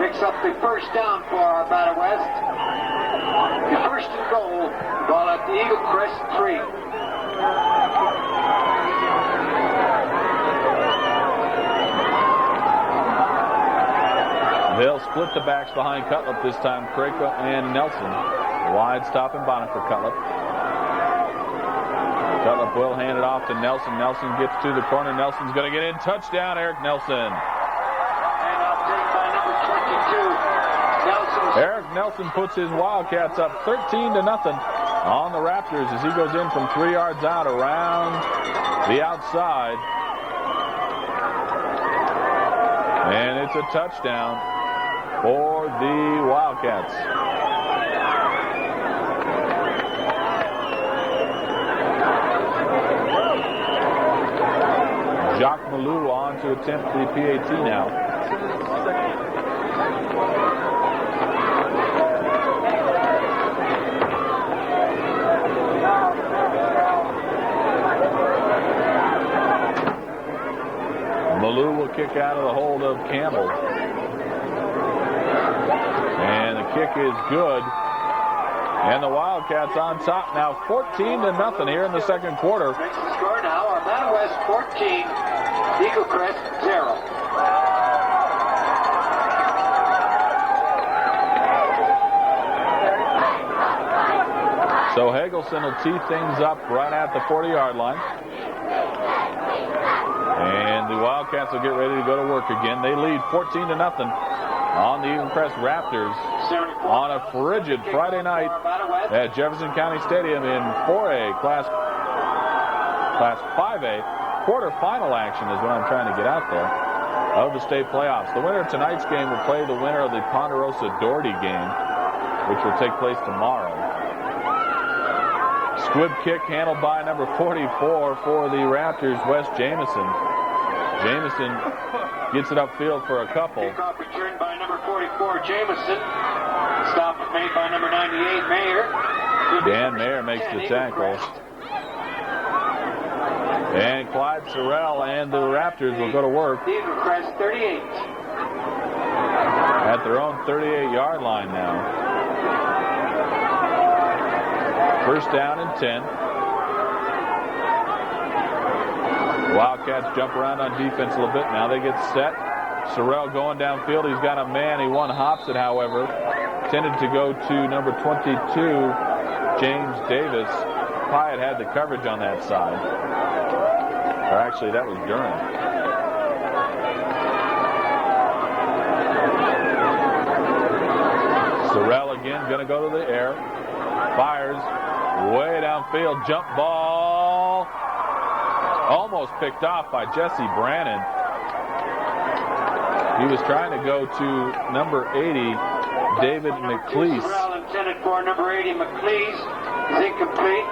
Picks up the 1st down for Arvada West. The 1st and goal, ball at the Eaglecrest 3. They'll split the backs behind Cutlip this time, Kraka and Nelson. Wide stop and bonnet for Cutlip. Cutlip will hand it off to Nelson. Nelson gets to the corner. Nelson's going to get in. Touchdown, Eric Nelson. And update by number 22, Nelson. Eric Nelson puts his Wildcats up 13-0 on the Raptors as he goes in from 3 yards out around the outside. And it's a touchdown for the Wildcats. Jacques Malou on to attempt the PAT now. Malou will kick out of the hold of Campbell. And the kick is good. And the Wildcats on top now 14-0 here in the second quarter. Makes the score now. Arvada West 14, Eaglecrest 0. So Hagelson will tee things up right at the 40-yard line. And the Wildcats will get ready to go to work again. They lead 14-0 on the Eaglecrest Raptors on a frigid Friday night at Jefferson County Stadium in 4A, Class 5A. Quarterfinal action is what I'm trying to get out there of the state playoffs. The winner of tonight's game will play the winner of the Ponderosa-Doherty game, which will take place tomorrow. Squib kick handled by number 44 for the Raptors, Wes Jamison. Jamison gets it upfield for a couple. Kickoff returned by number 44, Jamison. Stop made by number 98, Mayer. Dan Mayer makes the tackle. And Clyde Sorrell and the Raptors will go to work. Eaglecrest 38. At their own 38-yard line now. First down and 10. Wildcats jump around on defense a little bit. Now they get set. Sorrell going downfield. He's got a man. He one-hops it, however. Tended to go to number 22, James Davis. Pyatt had the coverage on that side. Or actually, that was Duran. Sorrell again going to go to the air. Fires way downfield. Jump ball. Almost picked off by Jesse Brannon. He was trying to go to number 80, David McLeese. Sorrell intended for number 80, McLeese. Is incomplete.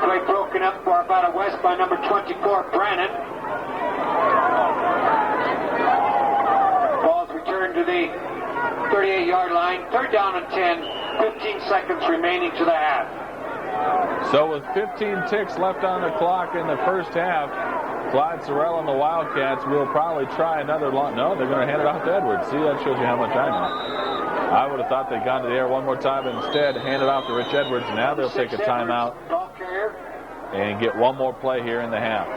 Play broken up for Arvada West by number 24, Brannon. Ball's returned to the 38-yard line. 3rd down and 10. 15 seconds remaining to the half. So with 15 ticks left on the clock in the first half, Clyde Sorrell and the Wildcats will probably try another long. No, they're going to hand it off to Edwards. See, that shows you how much I know. I would have thought they'd gone to the air one more time. Instead, hand it off to Rich Edwards. Now they'll take a timeout and get one more play here in the half.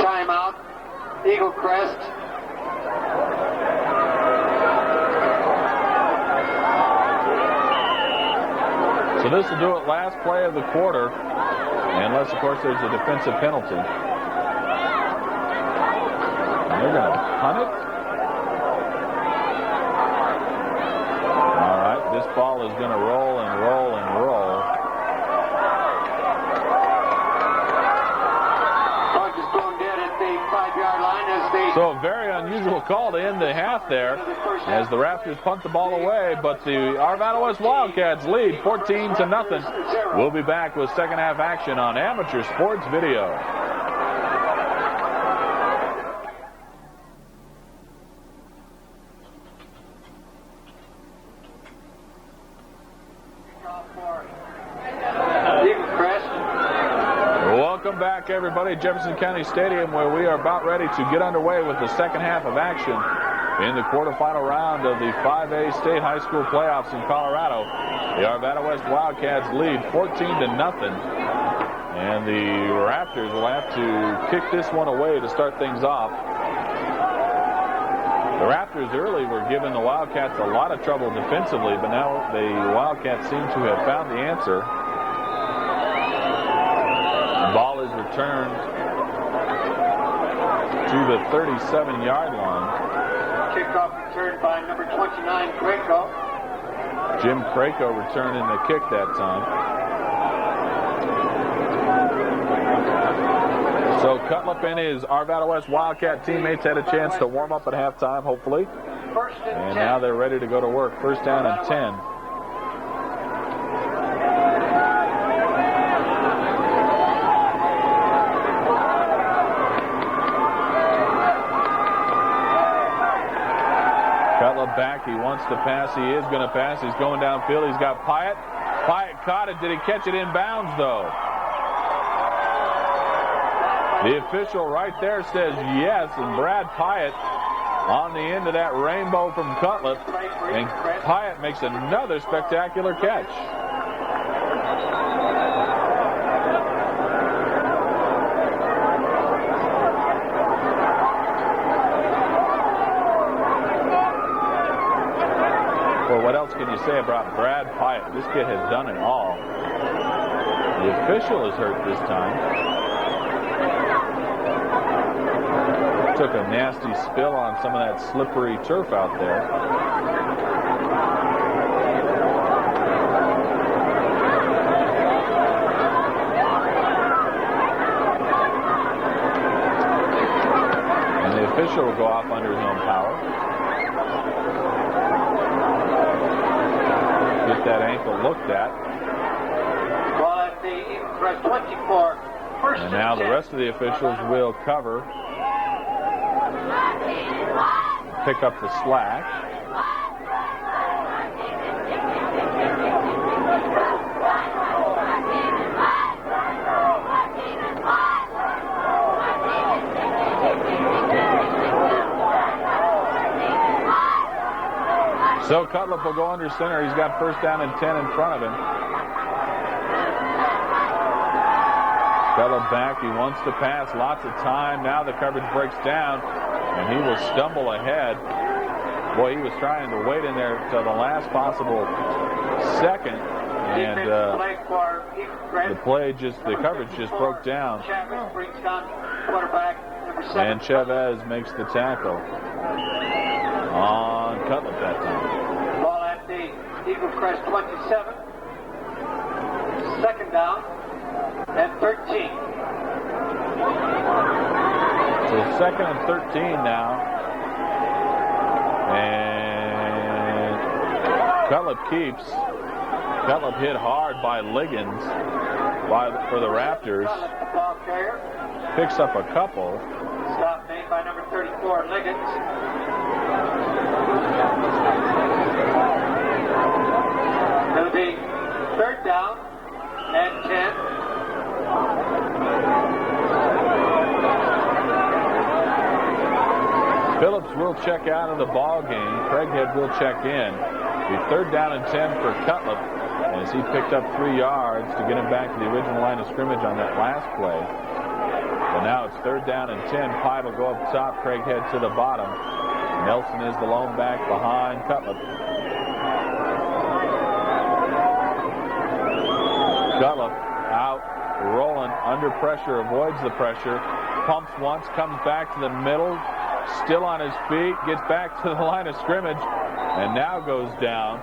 Timeout. Eaglecrest. So this will do it last play of the quarter, unless, of course, there's a defensive penalty. And they're going to punt it. All right, this ball is going to roll and roll and roll. Puck is thrown dead at the 5-yard line as they... So a very unusual call to end the half there as the Raptors punt the ball away, but the Arvada West Wildcats lead 14-0. We'll be back with second half action on Amateur Sports Video. Welcome back, everybody, at Jefferson County Stadium, where we are about ready to get underway with the second half of action in the quarterfinal round of the 5A State High School playoffs in Colorado. The Arvada West Wildcats lead 14-0, and the Raptors will have to kick this one away to start things off. The Raptors early were giving the Wildcats a lot of trouble defensively, but now the Wildcats seem to have found the answer. The ball is returned to the 37-yard line. Kickoff returned by number 29, Craco. Jim Craco returning the kick that time. So Cutlip and his Arvada West Wildcat teammates had a chance to warm up at halftime, hopefully. And now they're ready to go to work. 1st down and 10. Cutlip back. He wants to pass. He is going to pass. He's going downfield. He's got Pyatt. Pyatt caught it. Did he catch it in bounds, though? The official right there says yes, and Brad Pyatt on the end of that rainbow from Cutlip, and Pyatt makes another spectacular catch. Well, what else can you say about Brad Pyatt? This kid has done it all. The official is hurt this time. Took a nasty spill on some of that slippery turf out there. And the official will go off under his own power. Get that ankle looked at. Ball at the Eaglecrest 24. And now the rest of the officials will cover. Pick up the slack. So Cutlip will go under center. He's got 1st down and 10 in front of him. Cutlip back. He wants to pass. Lots of time. Now the coverage breaks down, and he will stumble ahead. Boy, he was trying to wait in there to the last possible second, and the coverage just broke down. And Chavez makes the tackle on Cutlip that time. Ball at the Eaglecrest 27. Second down and 13. So second and 13 now. And Cutlip keeps. Cutlip hit hard by Liggins for the Raptors. Picks up a couple. Stop made by number 34, Liggins. It'll be third down and 10. Phillips will check out of the ball game. Craighead will check in. The third down and 10 for Cutlip as he picked up 3 yards to get him back to the original line of scrimmage on that last play. But now it's third down and 10. Pye will go up top. Craighead to the bottom. Nelson is the lone back behind Cutlip. Cutlip out, rolling under pressure, avoids the pressure, pumps once, comes back to the middle, still on his feet, gets back to the line of scrimmage, and now goes down.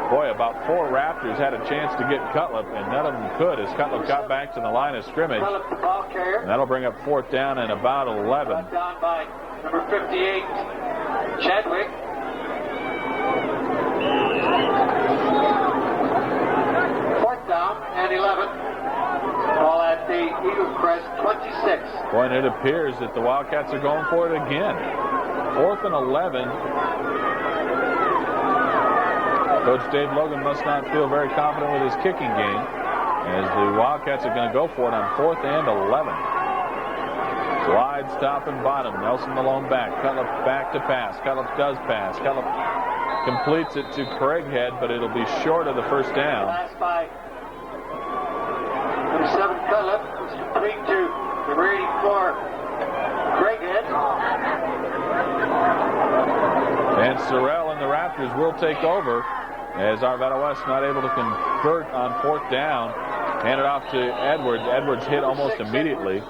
Boy, about 4 Raptors had a chance to get Cutlip, and none of them could as Cutlip got back to the line of scrimmage. And that'll bring up fourth down and about 11. Down by number 58, Chadwick. Fourth down and 11. Ball at the Eaglecrest 26. Boy, and it appears that the Wildcats are going for it again. Fourth and 11. Coach Dave Logan must not feel very confident with his kicking game as the Wildcats are going to go for it on fourth and 11. Wide stop and bottom. Nelson the lone back. Cutlip back to pass. Cutlip does pass. Cutlip completes it to Craighead, but it'll be short of the first down. Last by number 7, Cutlip. It's complete to number 84, Craighead. And Sorrell and the Raptors will take over as Arvada West not able to convert on fourth down. Hand it off to Edwards. Edwards hit almost immediately.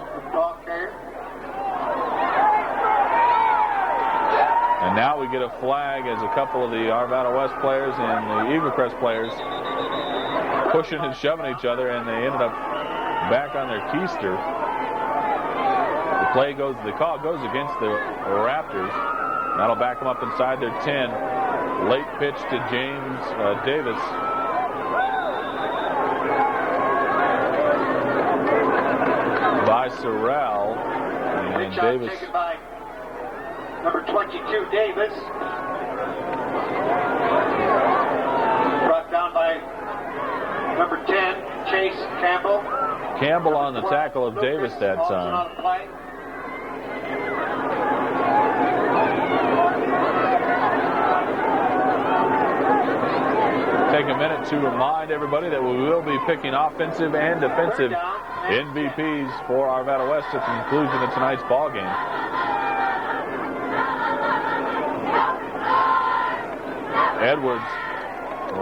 And now we get a flag as a couple of the Arvada West players and the Eaglecrest players pushing and shoving each other, and they ended up back on their keister. The call goes against the Raptors. That'll back them up inside their 10. Late pitch to James Davis. By Sorrell. And Davis. Taken by number 22, Davis. Brought down by number 10, Chase Campbell. Campbell on the tackle of Davis that time. Take a minute to remind everybody that we will be picking offensive and defensive MVPs for Arvada West at the conclusion of tonight's ball game. Edwards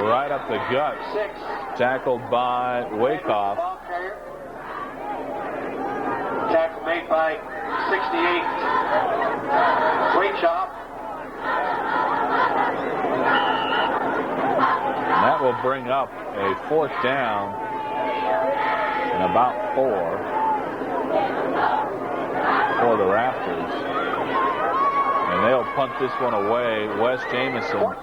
right up the gut, tackled by Wyckoff. Tackle made by 68, Wyckoff. And that will bring up a fourth down and about 4 for the Raptors. And they'll punt this one away. Wes Jamison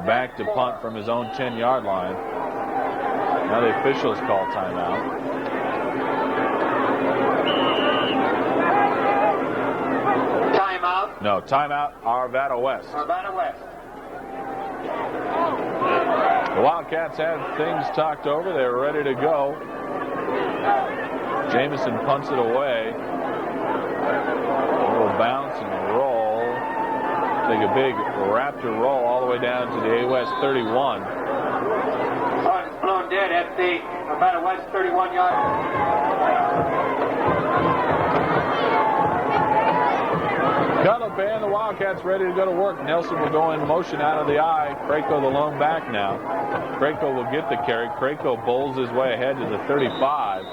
back to punt from his own 10-yard line. Now the officials call timeout. Timeout. No, timeout, Arvada West. Arvada West. The Wildcats have things talked over. They're ready to go. Jamison punts it away. A little bounce and roll. Take a big Raptor roll all the way down to the A West 31. Oh, it's blown dead at the Arvada West 31-yard. Cutlip and the Wildcats ready to go to work. Nelson will go in motion out of the eye. Krako the lone back now. Krako will get the carry. Krako bowls his way ahead to the 35.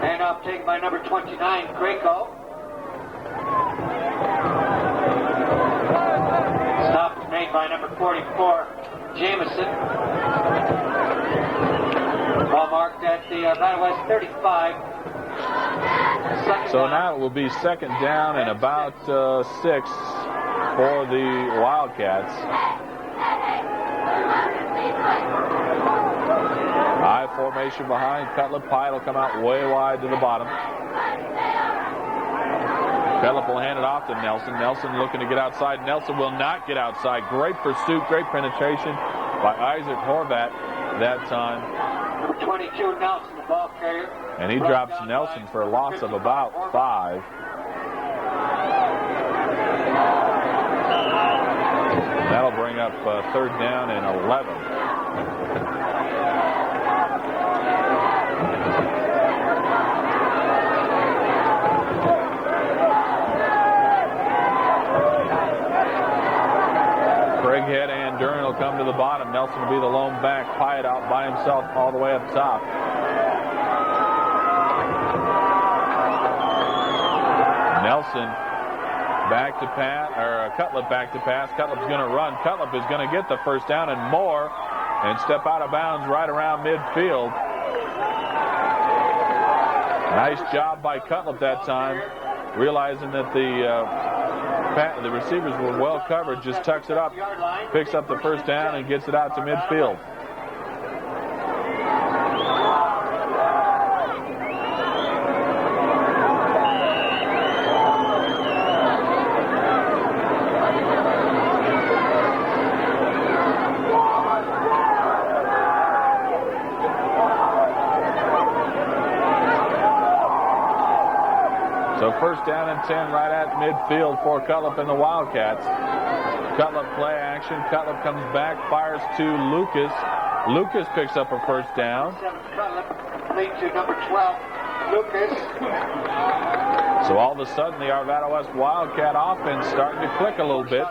And off taken by number 29, Krako. Stop is made by number 44, Jameson. Ball marked at the Battle West 35. So now it will be second down and about 6 for the Wildcats. High formation behind Cutlip. Pyatt will come out way wide to the bottom. Cutlip will hand it off to Nelson. Nelson looking to get outside. Nelson will not get outside. Great pursuit, great penetration by Isaac Horvat that time. Number 22, Nelson, the ball carrier. And he drops Nelson for a loss of about 5. That'll bring up third down and 11. Craighead and Dern will come to the bottom. Nelson will be the lone back. Pyatt out by himself all the way up top. Nelson back to pass, or Cutlip back to pass. Cutlip's going to run. Cutlip is going to get the first down and more and step out of bounds right around midfield. Nice job by Cutlip that time, realizing that the receivers were well covered, just tucks it up, picks up the first down, and gets it out to midfield. So first down and 10 right at midfield for Cutlip and the Wildcats. Cutlip play action. Cutlip comes back, fires to Lucas. Lucas picks up a first down. Cutlip lead to number 12, Lucas. So all of a sudden the Arvada West Wildcat offense starting to click a little bit.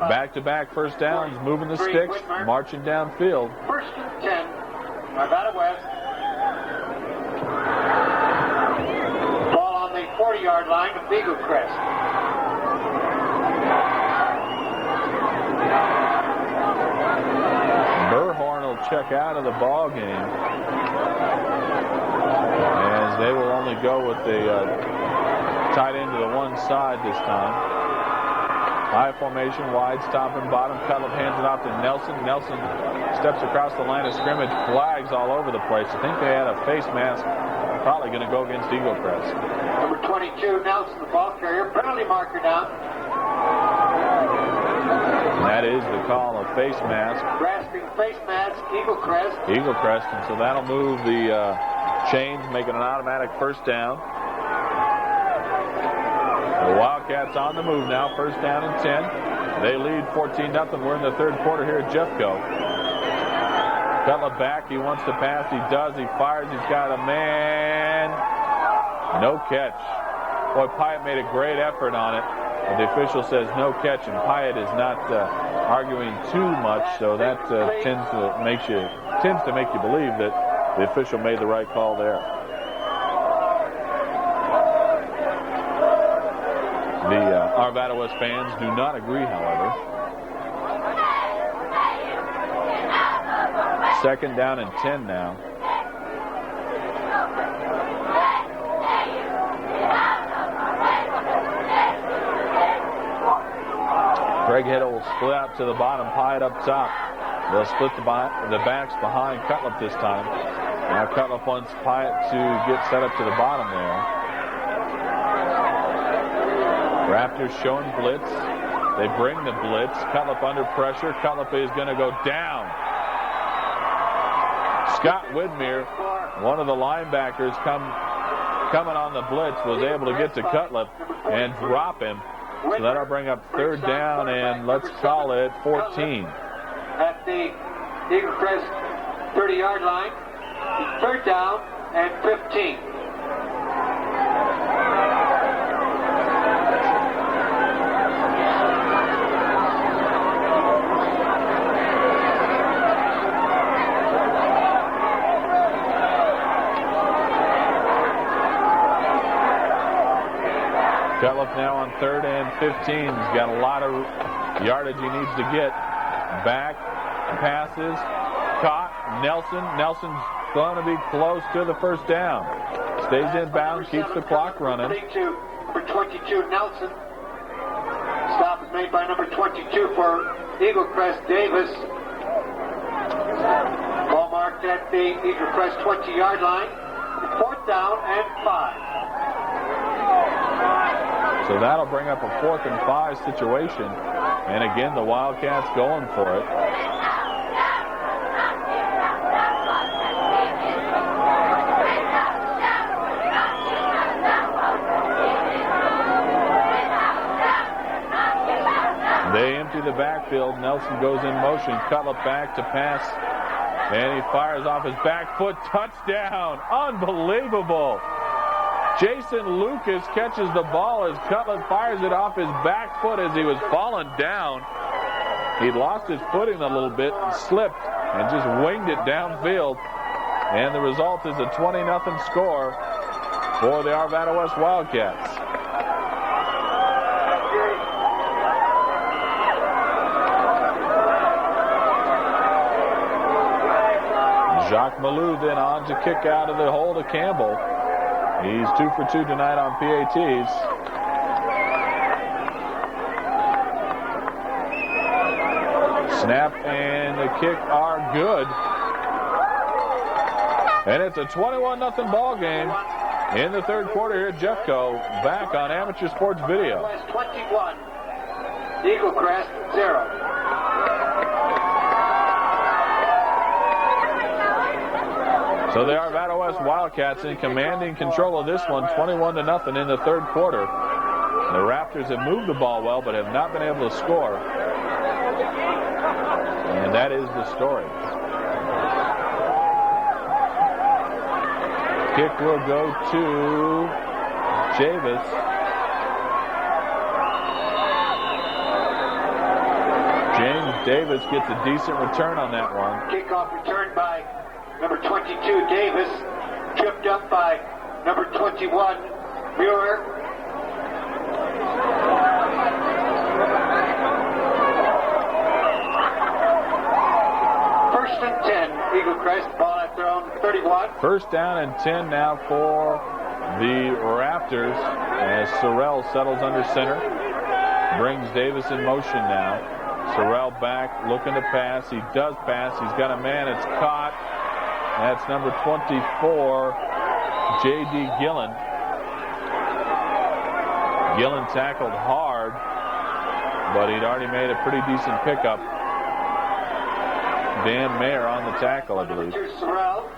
Back-to-back first downs, moving the sticks, marching downfield. First and 10, Arvada West. 40-yard line of Eaglecrest. Burhorn will check out of the ball game, as they will only go with the tight end to the one side this time. High formation, wide, stop and bottom. Cutlip hands it off to Nelson. Nelson steps across the line of scrimmage. Flags all over the place. I think they had a face mask. Probably going to go against Eaglecrest. Number 22, Nelson, the ball carrier. Penalty marker down. That is the call of face mask. Grasping face mask, Eaglecrest. Eaglecrest, and so that'll move the chains, making an automatic first down. The Wildcats on the move now, first down and 10. They lead 14-0. We're in the third quarter here at Jeffco. Cutlip back, he wants to pass, he does, he fires, he's got a man. No catch. Boy, Pyatt made a great effort on it, but the official says no catch, and Pyatt is not arguing too much, so that tends to make you believe that the official made the right call there. The Arvada West fans do not agree, however. Second down and 10 now. Craighead will split out to the bottom, Pyatt up top. They'll split the backs behind Cutlip this time. Now Cutlip wants Pyatt to get set up to the bottom there. Raptors showing blitz. They bring the blitz. Cutlip under pressure. Cutlip is going to go down. Scott Widmer, one of the linebackers coming on the blitz, was able to get to Cutlip and drop him. So that'll bring up third down and let's call it 14. At the Eaglecrest 30-yard line, third down and 15. Cutliff now on 3rd and 15. He's got a lot of yardage he needs to get. Back, passes, caught. Nelson's going to be close to the first down. Stays in bounds, keeps the clock running. Number 22, Nelson. Stop is made by number 22 for Eaglecrest, Davis. Ball marked at the Eaglecrest 20-yard line. 4th down and 5. So that'll bring up a 4th and 5 situation. And again, the Wildcats going for it. They empty the backfield. Nelson goes in motion. Cutliff back to pass. And he fires off his back foot. Touchdown. Unbelievable. Jason Lucas catches the ball as Cutliff fires it off his back foot as he was falling down. He lost his footing a little bit and slipped and just winged it downfield. And the result is a 20-0 score for the Arvada West Wildcats. Jacques Malou then on to kick out of the hole to Campbell. He's 2 for 2 tonight on PATs. Snap and the kick are good. And it's a 21-0 ball game in the 3rd quarter here at Jeffco. Back on Amateur Sports Video. 21, Eaglecrest 0. So the Arvada West Wildcats in commanding control of this one, 21-0 in the 3rd quarter. The Raptors have moved the ball well, but have not been able to score. And that is the story. Kick will go to Javis. James Davis gets a decent return on that one. Kickoff return by number 22, Davis, tripped up by number 21, Muir. First and 10, Eaglecrest, ball at their own 31. First down and 10 now for the Raptors as Sorrell settles under center. Brings Davis in motion now. Sorrell back, looking to pass. He does pass. He's got a man. It's caught. That's number 24, J.D. Gillen. Gillen tackled hard, but he'd already made a pretty decent pickup. Dan Mayer on the tackle, I believe. Sorrell,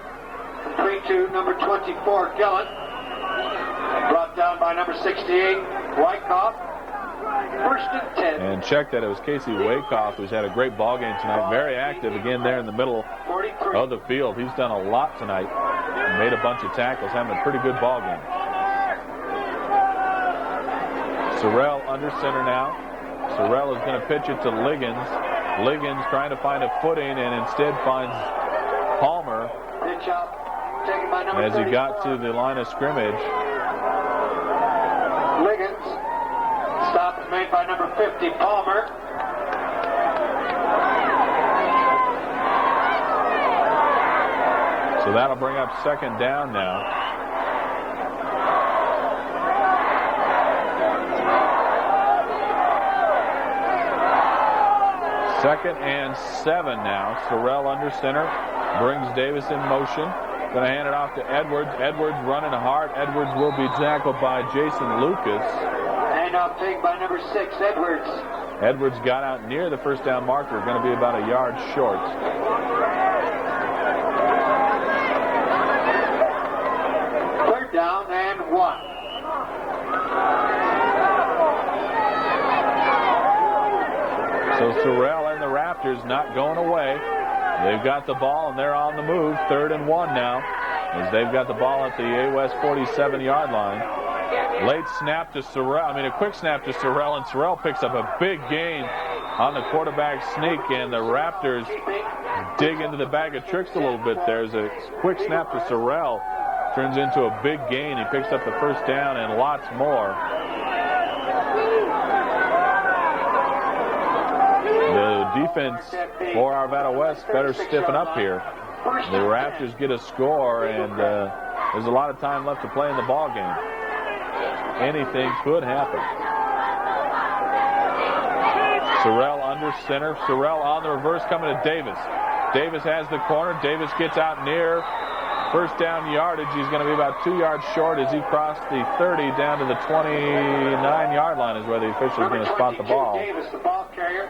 complete to number 24, Gillen. Brought down by number 68, Wyckoff. First and 10. And check that it was Casey Wyckoff who's had a great ball game tonight. Very active again there in the middle 43. of the field. He's done a lot tonight. Made a bunch of tackles, having a pretty good ball game. Sorrell under center now. Sorrell is going to pitch it to Liggins. Liggins trying to find a footing and instead finds Palmer Pitch out, taken by number as he 34. got to the line of scrimmage. Liggins. Stop is made by number 50, Palmer. So that'll bring up 2nd down now. Second and 7 now. Sorrell under center. Brings Davis in motion. Going to hand it off to Edwards. Edwards running hard. Edwards will be tackled by Jason Lucas. And now taken by number 6, Edwards. Edwards got out near the first down marker. Going to be about a yard short. Third down and 1. So Sorrell and the Raptors not going away. They've got the ball and they're on the move. 3rd and 1 now as they've got the ball at the A West 47-yard line. Late snap to Sorrell. A quick snap to Sorrell, and Sorrell picks up a big gain on the quarterback sneak, and the Raptors dig into the bag of tricks a little bit. There's a quick snap to Sorrell. Turns into a big gain. He picks up the first down and lots more. defense for Arvada West better stiffen up here. The Raptors get a score, and there's a lot of time left to play in the ball game. Anything could happen. Sorrell under center. Sorrell on the reverse coming to Davis. Davis has the corner. Davis gets out near first down yardage. He's going to be about 2 yards short as he crossed the 30 down to the 29-yard line is where the official is going to spot the ball. Davis, the ball carrier.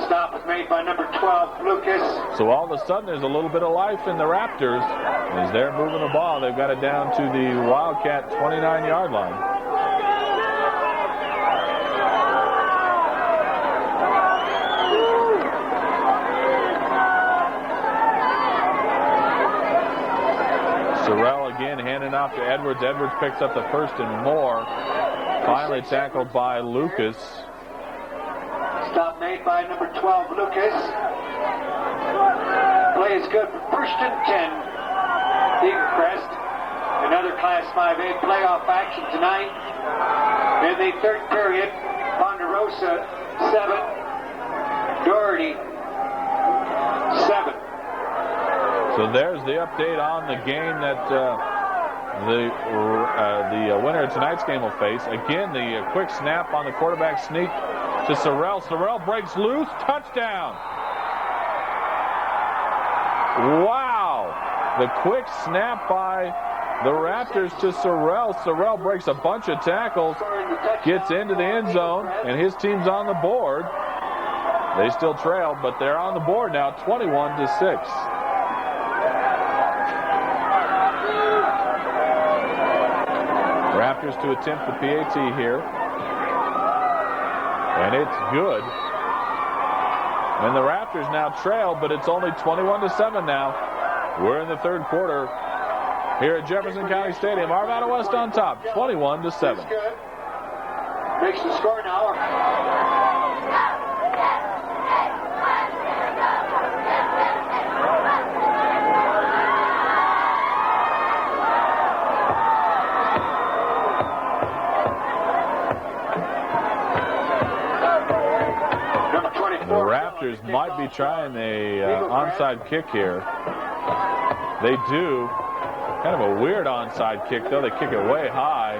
Stop is made by number 12, Lucas. So all of a sudden there's a little bit of life in the Raptors as they're moving the ball. They've got it down to the Wildcat 29-yard line. Sorrell again handing off to Edwards. Edwards picks up the first and more. Finally tackled by Lucas. Stop made by number 12, Lucas. Play is good for first and 10. Eaglecrest. Another Class 5A playoff action tonight. In the third period, Ponderosa 7, Doherty 7. So there's the update on the game that the winner of tonight's game will face. Again, the quick snap on the quarterback sneak to Sorrell. Sorrell breaks loose. Touchdown. Wow. The quick snap by the Raptors to Sorrell. Sorrell breaks a bunch of tackles, gets into the end zone, and his team's on the board. They still trail, but they're on the board now, 21-6. Raptors to attempt the PAT here. And it's good. And the Raptors now trail, but it's only 21-7 now. We're in the third quarter here at Jefferson County Stadium. Arvada West on top, 21-7. Makes the score now. Might be trying a onside kick here. They do. Kind of a weird onside kick, though. They kick it way high,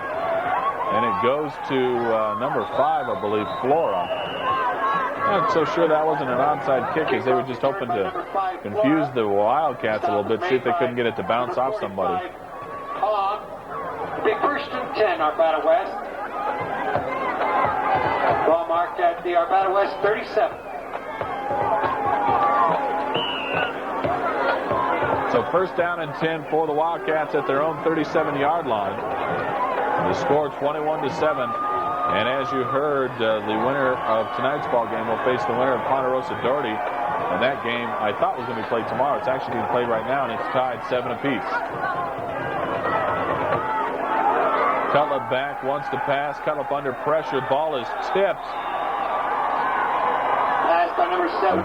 and it goes to number 5, I believe, Flora. Not so sure that wasn't an onside kick, as they were just hoping to confuse the Wildcats a little bit, see if they couldn't get it to bounce off somebody. Big first and 10, Arvada West. Ball marked at the Arvada West 37. So first down and 10 for the Wildcats at their own 37-yard line. The score 21-7. And as you heard, the winner of tonight's ball game will face the winner of Ponderosa Doherty. And that game I thought was going to be played tomorrow. It's actually being played right now, and it's tied 7 apiece. Cutlip back, wants to pass. Cutlip under pressure. Ball is tipped.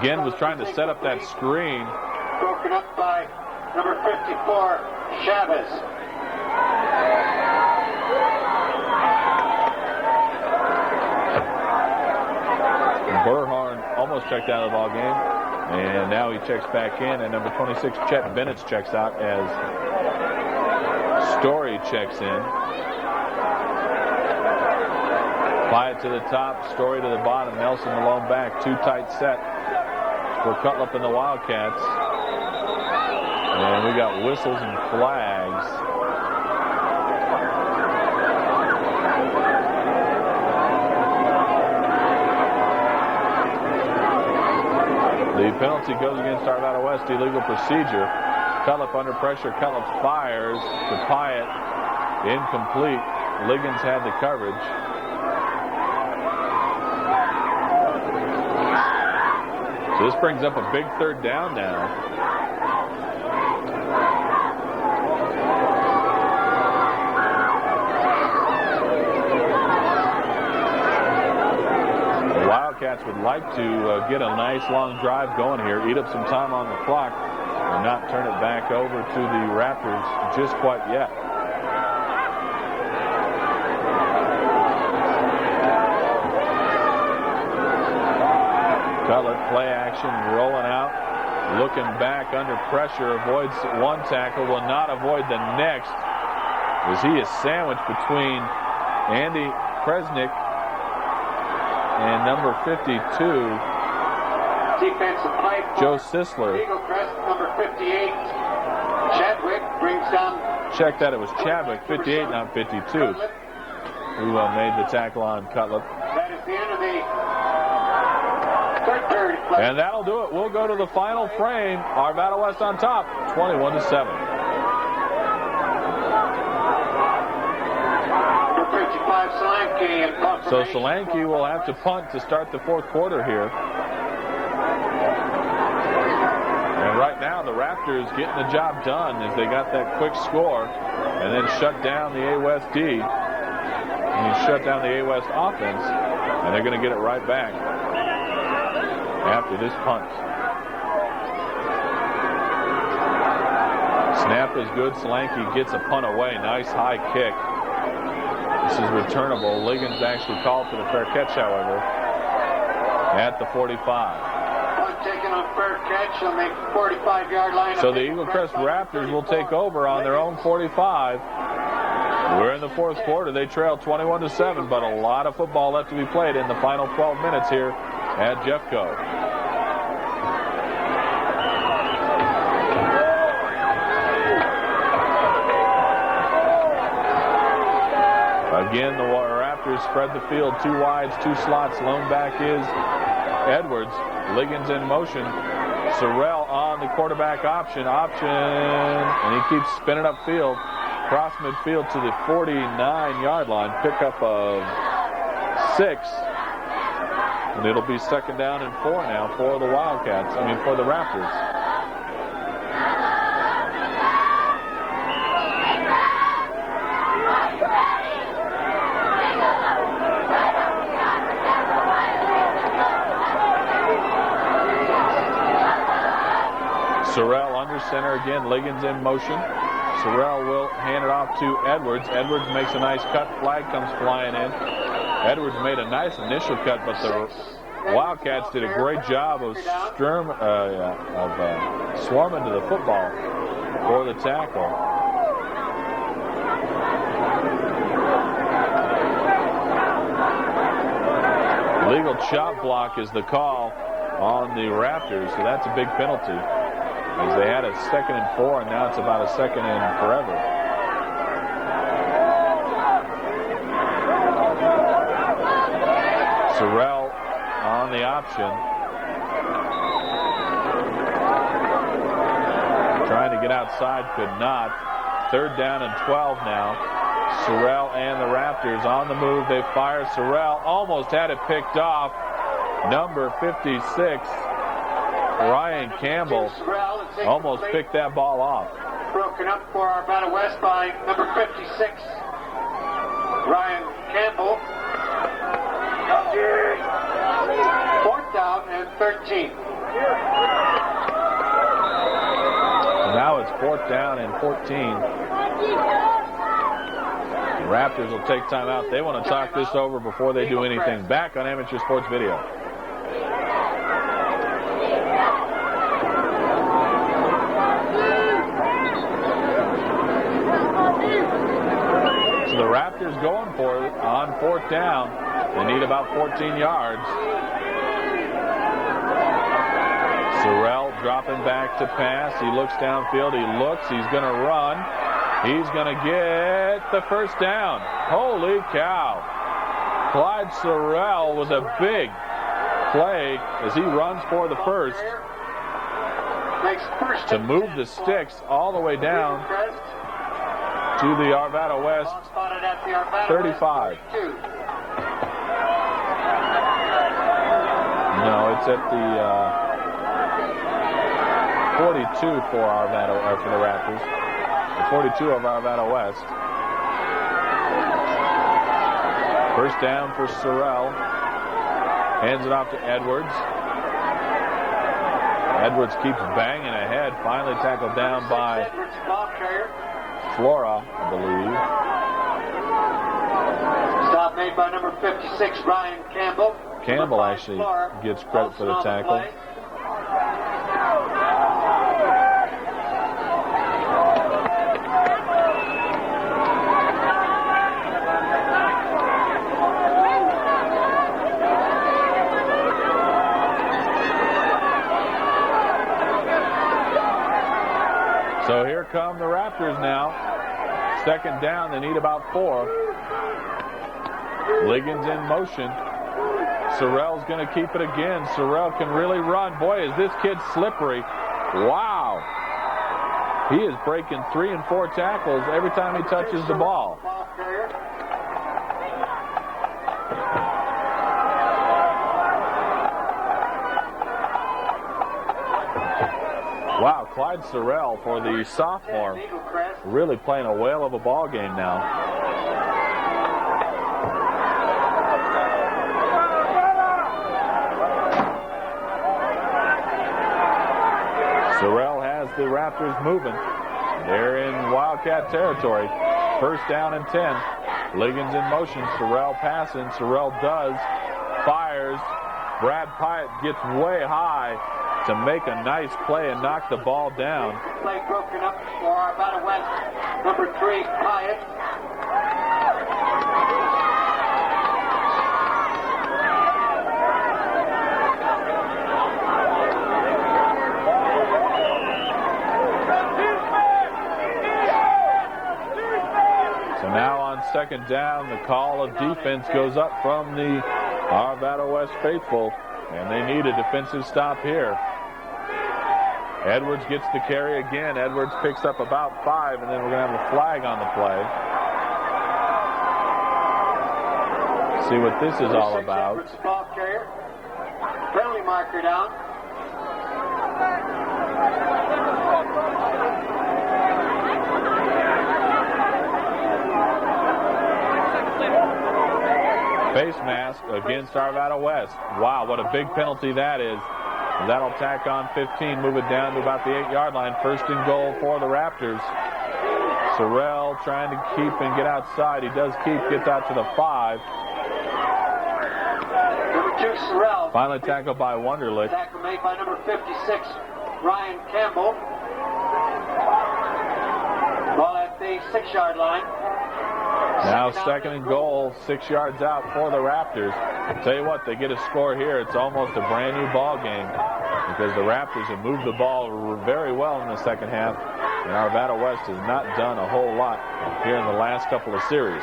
Again, was trying to set up that screen. Broken up by number 54, Chavez. Burhorn almost checked out of the ball game, and now he checks back in, and number 26, Chet Bennett, checks out as Story checks in. Wyatt to the top, Story to the bottom, Nelson Malone back, too tight set for Cutlip and the Wildcats. And we got whistles and flags. The penalty goes against Arvada West, illegal procedure. Cutlip under pressure, Cutlip fires to Pyatt, incomplete. Liggins had the coverage. So this brings up a big third down now. The Wildcats would like to get a nice long drive going here, eat up some time on the clock, and not turn it back over to the Raptors just quite yet. Cutlip play action, rolling out, looking back under pressure, avoids one tackle, will not avoid the next, as he is sandwiched between Andy Kresnick and number 52, defensive play for Joe Sisler. Eaglecrest, number 58, Chadwick brings down. Check that, it was Chadwick, 58, not 52, who made the tackle on Cutlip. That is the end of the third period play. And that'll do it. We'll go to the final frame. Arvada West on top, 21-7. So Solanke will have to punt to start the fourth quarter here. And right now the Raptors getting the job done as they got that quick score and then shut down the A-West D. And shut down the A-West offense. And they're going to get it right back after this punt. Snap is good. Solanke gets a punt away. Nice high kick. This is returnable. Liggins actually called for the fair catch, however, at the 45. Taken on fair catch on the 45-yard line. So the Eaglecrest Raptors will take over on their own 45. We're in the fourth quarter. They trail 21-7, but a lot of football left to be played in the final 12 minutes here at Jeffco. Again, the Raptors spread the field, 2 wides, 2 slots. Lone back is Edwards. Liggins in motion. Sorrell on the quarterback option, and he keeps spinning upfield. Cross midfield to the 49-yard line. Pickup of 6. And it'll be 2nd down and 4 now for the Wildcats. For the Raptors. Sorrell under center again. Liggins in motion. Sorrell will hand it off to Edwards. Edwards makes a nice cut. Flag comes flying in. Edwards made a nice initial cut, but the Wildcats did a great job of swarming to the football for the tackle. Legal chop block is the call on the Raptors, so that's a big penalty. As they had a 2nd and 4, and now it's about a 2nd and forever. Sorrell on the option. Trying to get outside, could not. 3rd down and 12 now. Sorrell and the Raptors on the move. They fire. Sorrell almost had it picked off. Number 56. Ryan Campbell almost picked that ball off. Broken up for Arvada West by number 56, Ryan Campbell. 4th down and 13. Now it's 4th down and 14. The Raptors will take time out. They want to talk this over before they do anything. Back on Amateur Sports Video. The Raptors going for it on 4th down. They need about 14 yards. Sorrell dropping back to pass. He looks downfield. He looks. He's going to run. He's going to get the 1st down. Holy cow. Clyde Sorrell with a big play as he runs for the first to move the sticks all the way down to the Arvada West 35. No, it's at the 42 for Arvada, for the Raptors. The 42 of Arvada West. 1st down for Sorrell. Hands it off to Edwards. Edwards keeps banging ahead. Finally tackled down by Flora, I believe. Stop made by number 56, Ryan Campbell. Campbell actually gets credit for the tackle. So here come the Raptors now. Second down, they need about 4. Liggins in motion. Sorrell's going to keep it again. Sorrell can really run. Boy, is this kid slippery. Wow. He is breaking 3 and 4 tackles every time he touches the ball. Wow, Clyde Sorrell, for the sophomore, really playing a whale of a ball game now. Sorrell has the Raptors moving. They're in Wildcat territory. First down and 10. Liggins in motion. Sorrell passing. Sorrell does. Fires. Brad Pyatt gets way high to make a nice play and knock the ball down. Play broken up for Arvada West. Number 3, Pyatt. So now on second down, the call of defense goes up from the Arvada West faithful, and they need a defensive stop here. Edwards gets the carry again. Edwards picks up about 5, and then we're going to have a flag on the play. See what this is all about. Penalty marker down. Face mask against Arvada West. Wow, what a big penalty that is. That'll tack on 15, move it down to about the 8-yard line. First and goal for the Raptors. Sorrell trying to keep and get outside. He does keep, gets out to the 5. Number 2, Sorrell. Finally tackled by Wunderlich. Tackle made by number 56, Ryan Campbell. Ball at the 6-yard line. Now second and goal, 6 yards out for the Raptors. Tell you what, they get a score here. It's almost a brand new ball game because the Raptors have moved the ball very well in the second half, and Arvada West has not done a whole lot here in the last couple of series.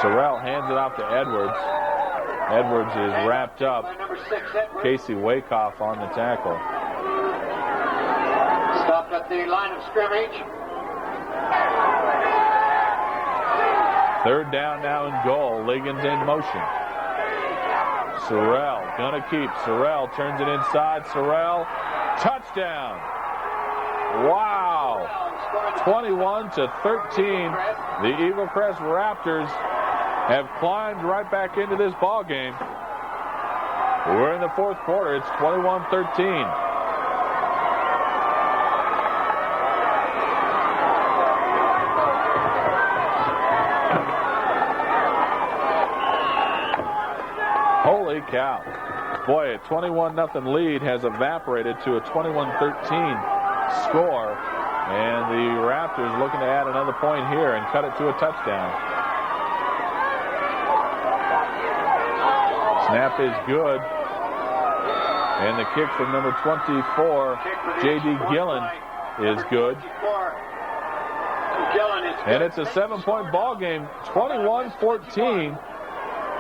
Sorrell hands it off to Edwards. Edwards is wrapped up. Casey Wakehoff on the tackle. Stopped at the line of scrimmage. Third down now and goal. Liggins in motion. Sorrell gonna keep. Sorrell turns it inside. Sorrell, touchdown. Wow. 21-13. The Eaglecrest Raptors have climbed right back into this ball game. We're in the fourth quarter. It's 21-13. Holy cow. Boy, a 21-0 lead has evaporated to a 21-13 score. And the Raptors looking to add another point here and cut it to a touchdown. Snap is good. And the kick from number 24, J.D. Gillen, is good. And it's a 7-point ball game, 21-14.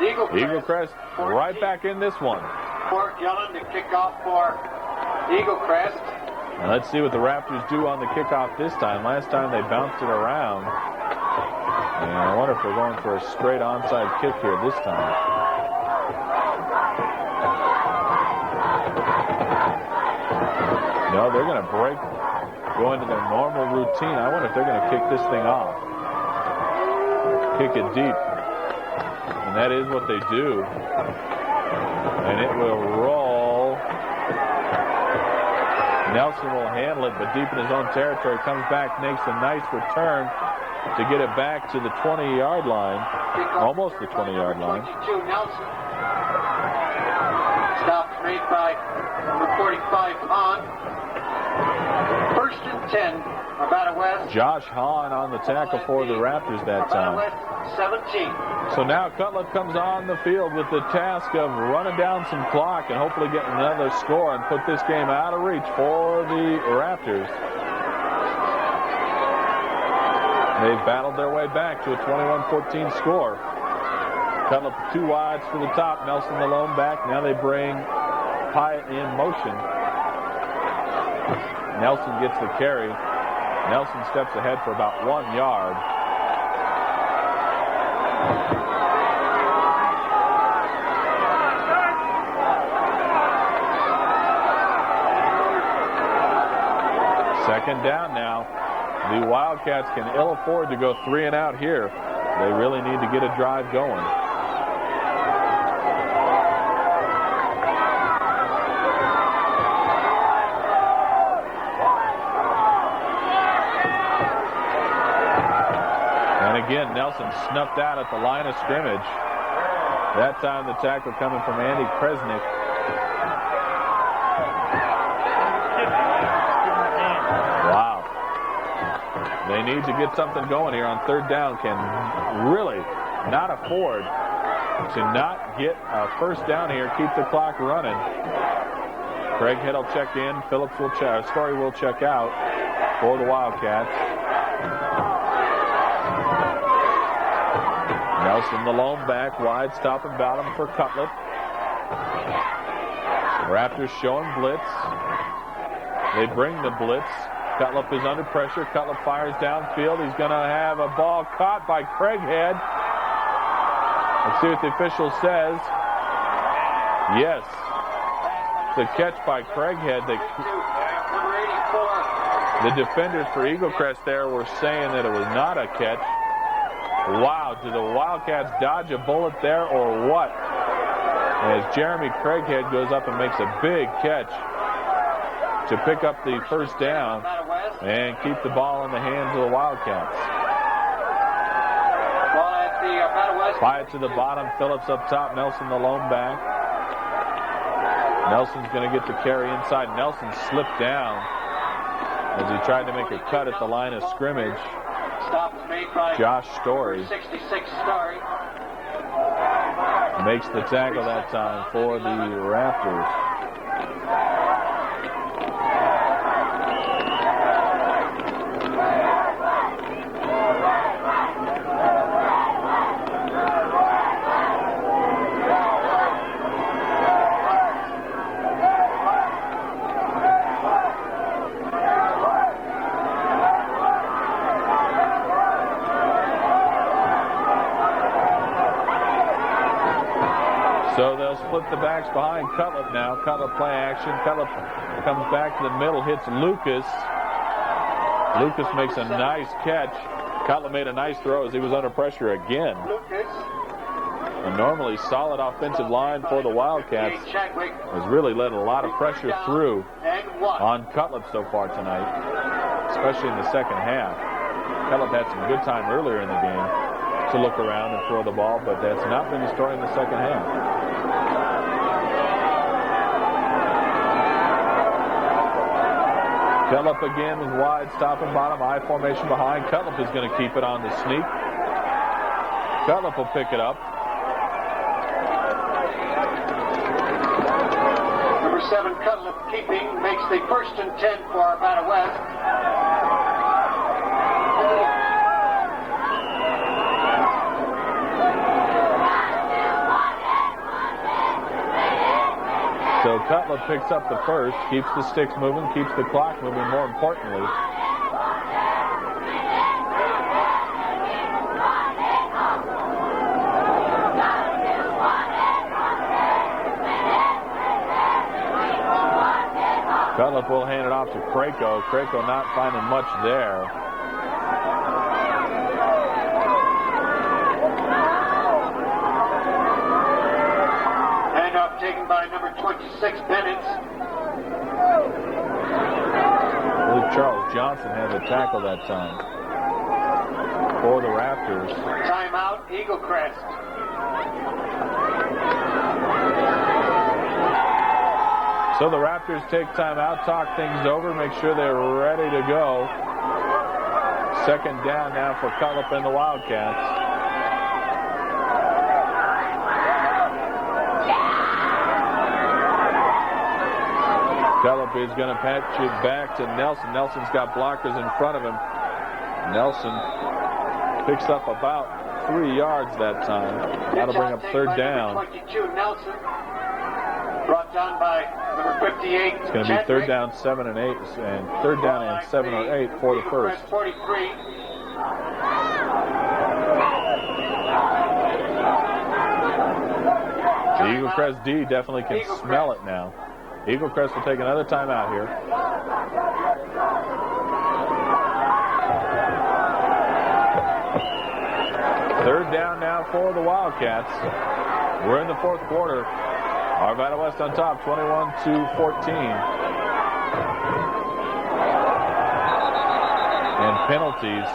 Eaglecrest right back in this one. For Gillen to kick off for Eaglecrest. Now let's see what the Raptors do on the kickoff this time. Last time they bounced it around. And I wonder if they're going for a straight onside kick here this time. No, they're going to go into their normal routine. I wonder if they're going to kick this thing off. Kick it deep. And that is what they do. And it will roll Nelson will handle it, but deep in his own territory. Comes back, makes a nice return to get it back to the 20-yard line. Almost the 20-yard line. 22, Nelson. Stop made by number 45, Hahn. 1st and 10, Nevada West. Josh Hahn on the tackle for the Raptors that time. Nevada West, 17. So now Cutlip comes on the field with the task of running down some clock and hopefully getting another score and put this game out of reach for the Raptors. They've battled their way back to a 21-14 score. Cutlip 2 wides to the top. Nelson the lone back. Now they bring Pyatt in motion. Nelson gets the carry. Nelson steps ahead for about 1 yard. Second down now. The Wildcats can ill afford to go 3 and out here. They really need to get a drive going. And again, Nelson snuffed out at the line of scrimmage. That time the tackle coming from Andy Kresnick. Wow. They need to get something going here on 3rd down. Can really not afford to not get a 1st down here. Keep the clock running. Craig Head will check in. Phillips will check. Story will check out for the Wildcats. Nelson the lone back, wide stop and bottom for Cutlip. Raptors showing blitz. They bring the blitz. Cutlip is under pressure. Cutlip fires downfield. He's going to have a ball caught by Craighead. Let's see what the official says. Yes. It's a catch by Craighead. The defenders for Eaglecrest there were saying that it was not a catch. Wow, did the Wildcats dodge a bullet there or what? As Jeremy Craighead goes up and makes a big catch to pick up the 1st down and keep the ball in the hands of the Wildcats. Pyatt to the bottom, Phillips up top, Nelson the lone back. Nelson's going to get the carry inside. Nelson slipped down as he tried to make a cut at the line of scrimmage. Stop is made by Josh Story 66 Story. Makes the tackle that time for the Raptors. So they'll split the backs behind Cutlip now. Cutlip play action. Cutlip comes back to the middle, hits Lucas. Lucas makes a nice catch. Cutlip made a nice throw as he was under pressure again. A normally solid offensive line for the Wildcats has really let a lot of pressure through on Cutlip so far tonight, especially in the second half. Cutlip had some good time earlier in the game to look around and throw the ball, but that's not been the story in the second half. Cutlip again with wide stop and bottom, I formation behind. Cutlip is going to keep it on the sneak. Cutlip will pick it up. Number 7, Cutlip keeping, makes the 1st and 10 for Arvada West. So Cutlip picks up the 1st, keeps the sticks moving, keeps the clock moving, more importantly. Cutlip will hand it off to Krako. Krako not finding much there. Handoff taken by number 26, Bennett. Charles Johnson had the tackle that time for the Raptors. Timeout, Eaglecrest. So the Raptors take timeout, talk things over, make sure they're ready to go. Second down now for Cullip and the Wildcats. Cullip is going to patch it back to Nelson. Nelson's got blockers in front of him. Nelson picks up about 3 yards that time. That'll bring up third down. Number 22, Nelson. Brought down by number 58. It's going to be third down 7 and 8, and third down and 7 or 8 for the first. 43. The Eaglecrest D definitely can smell it now. Eaglecrest will take another timeout here. Third down now for the Wildcats. We're in the fourth quarter. Arvada West on top, 21-14. And penalties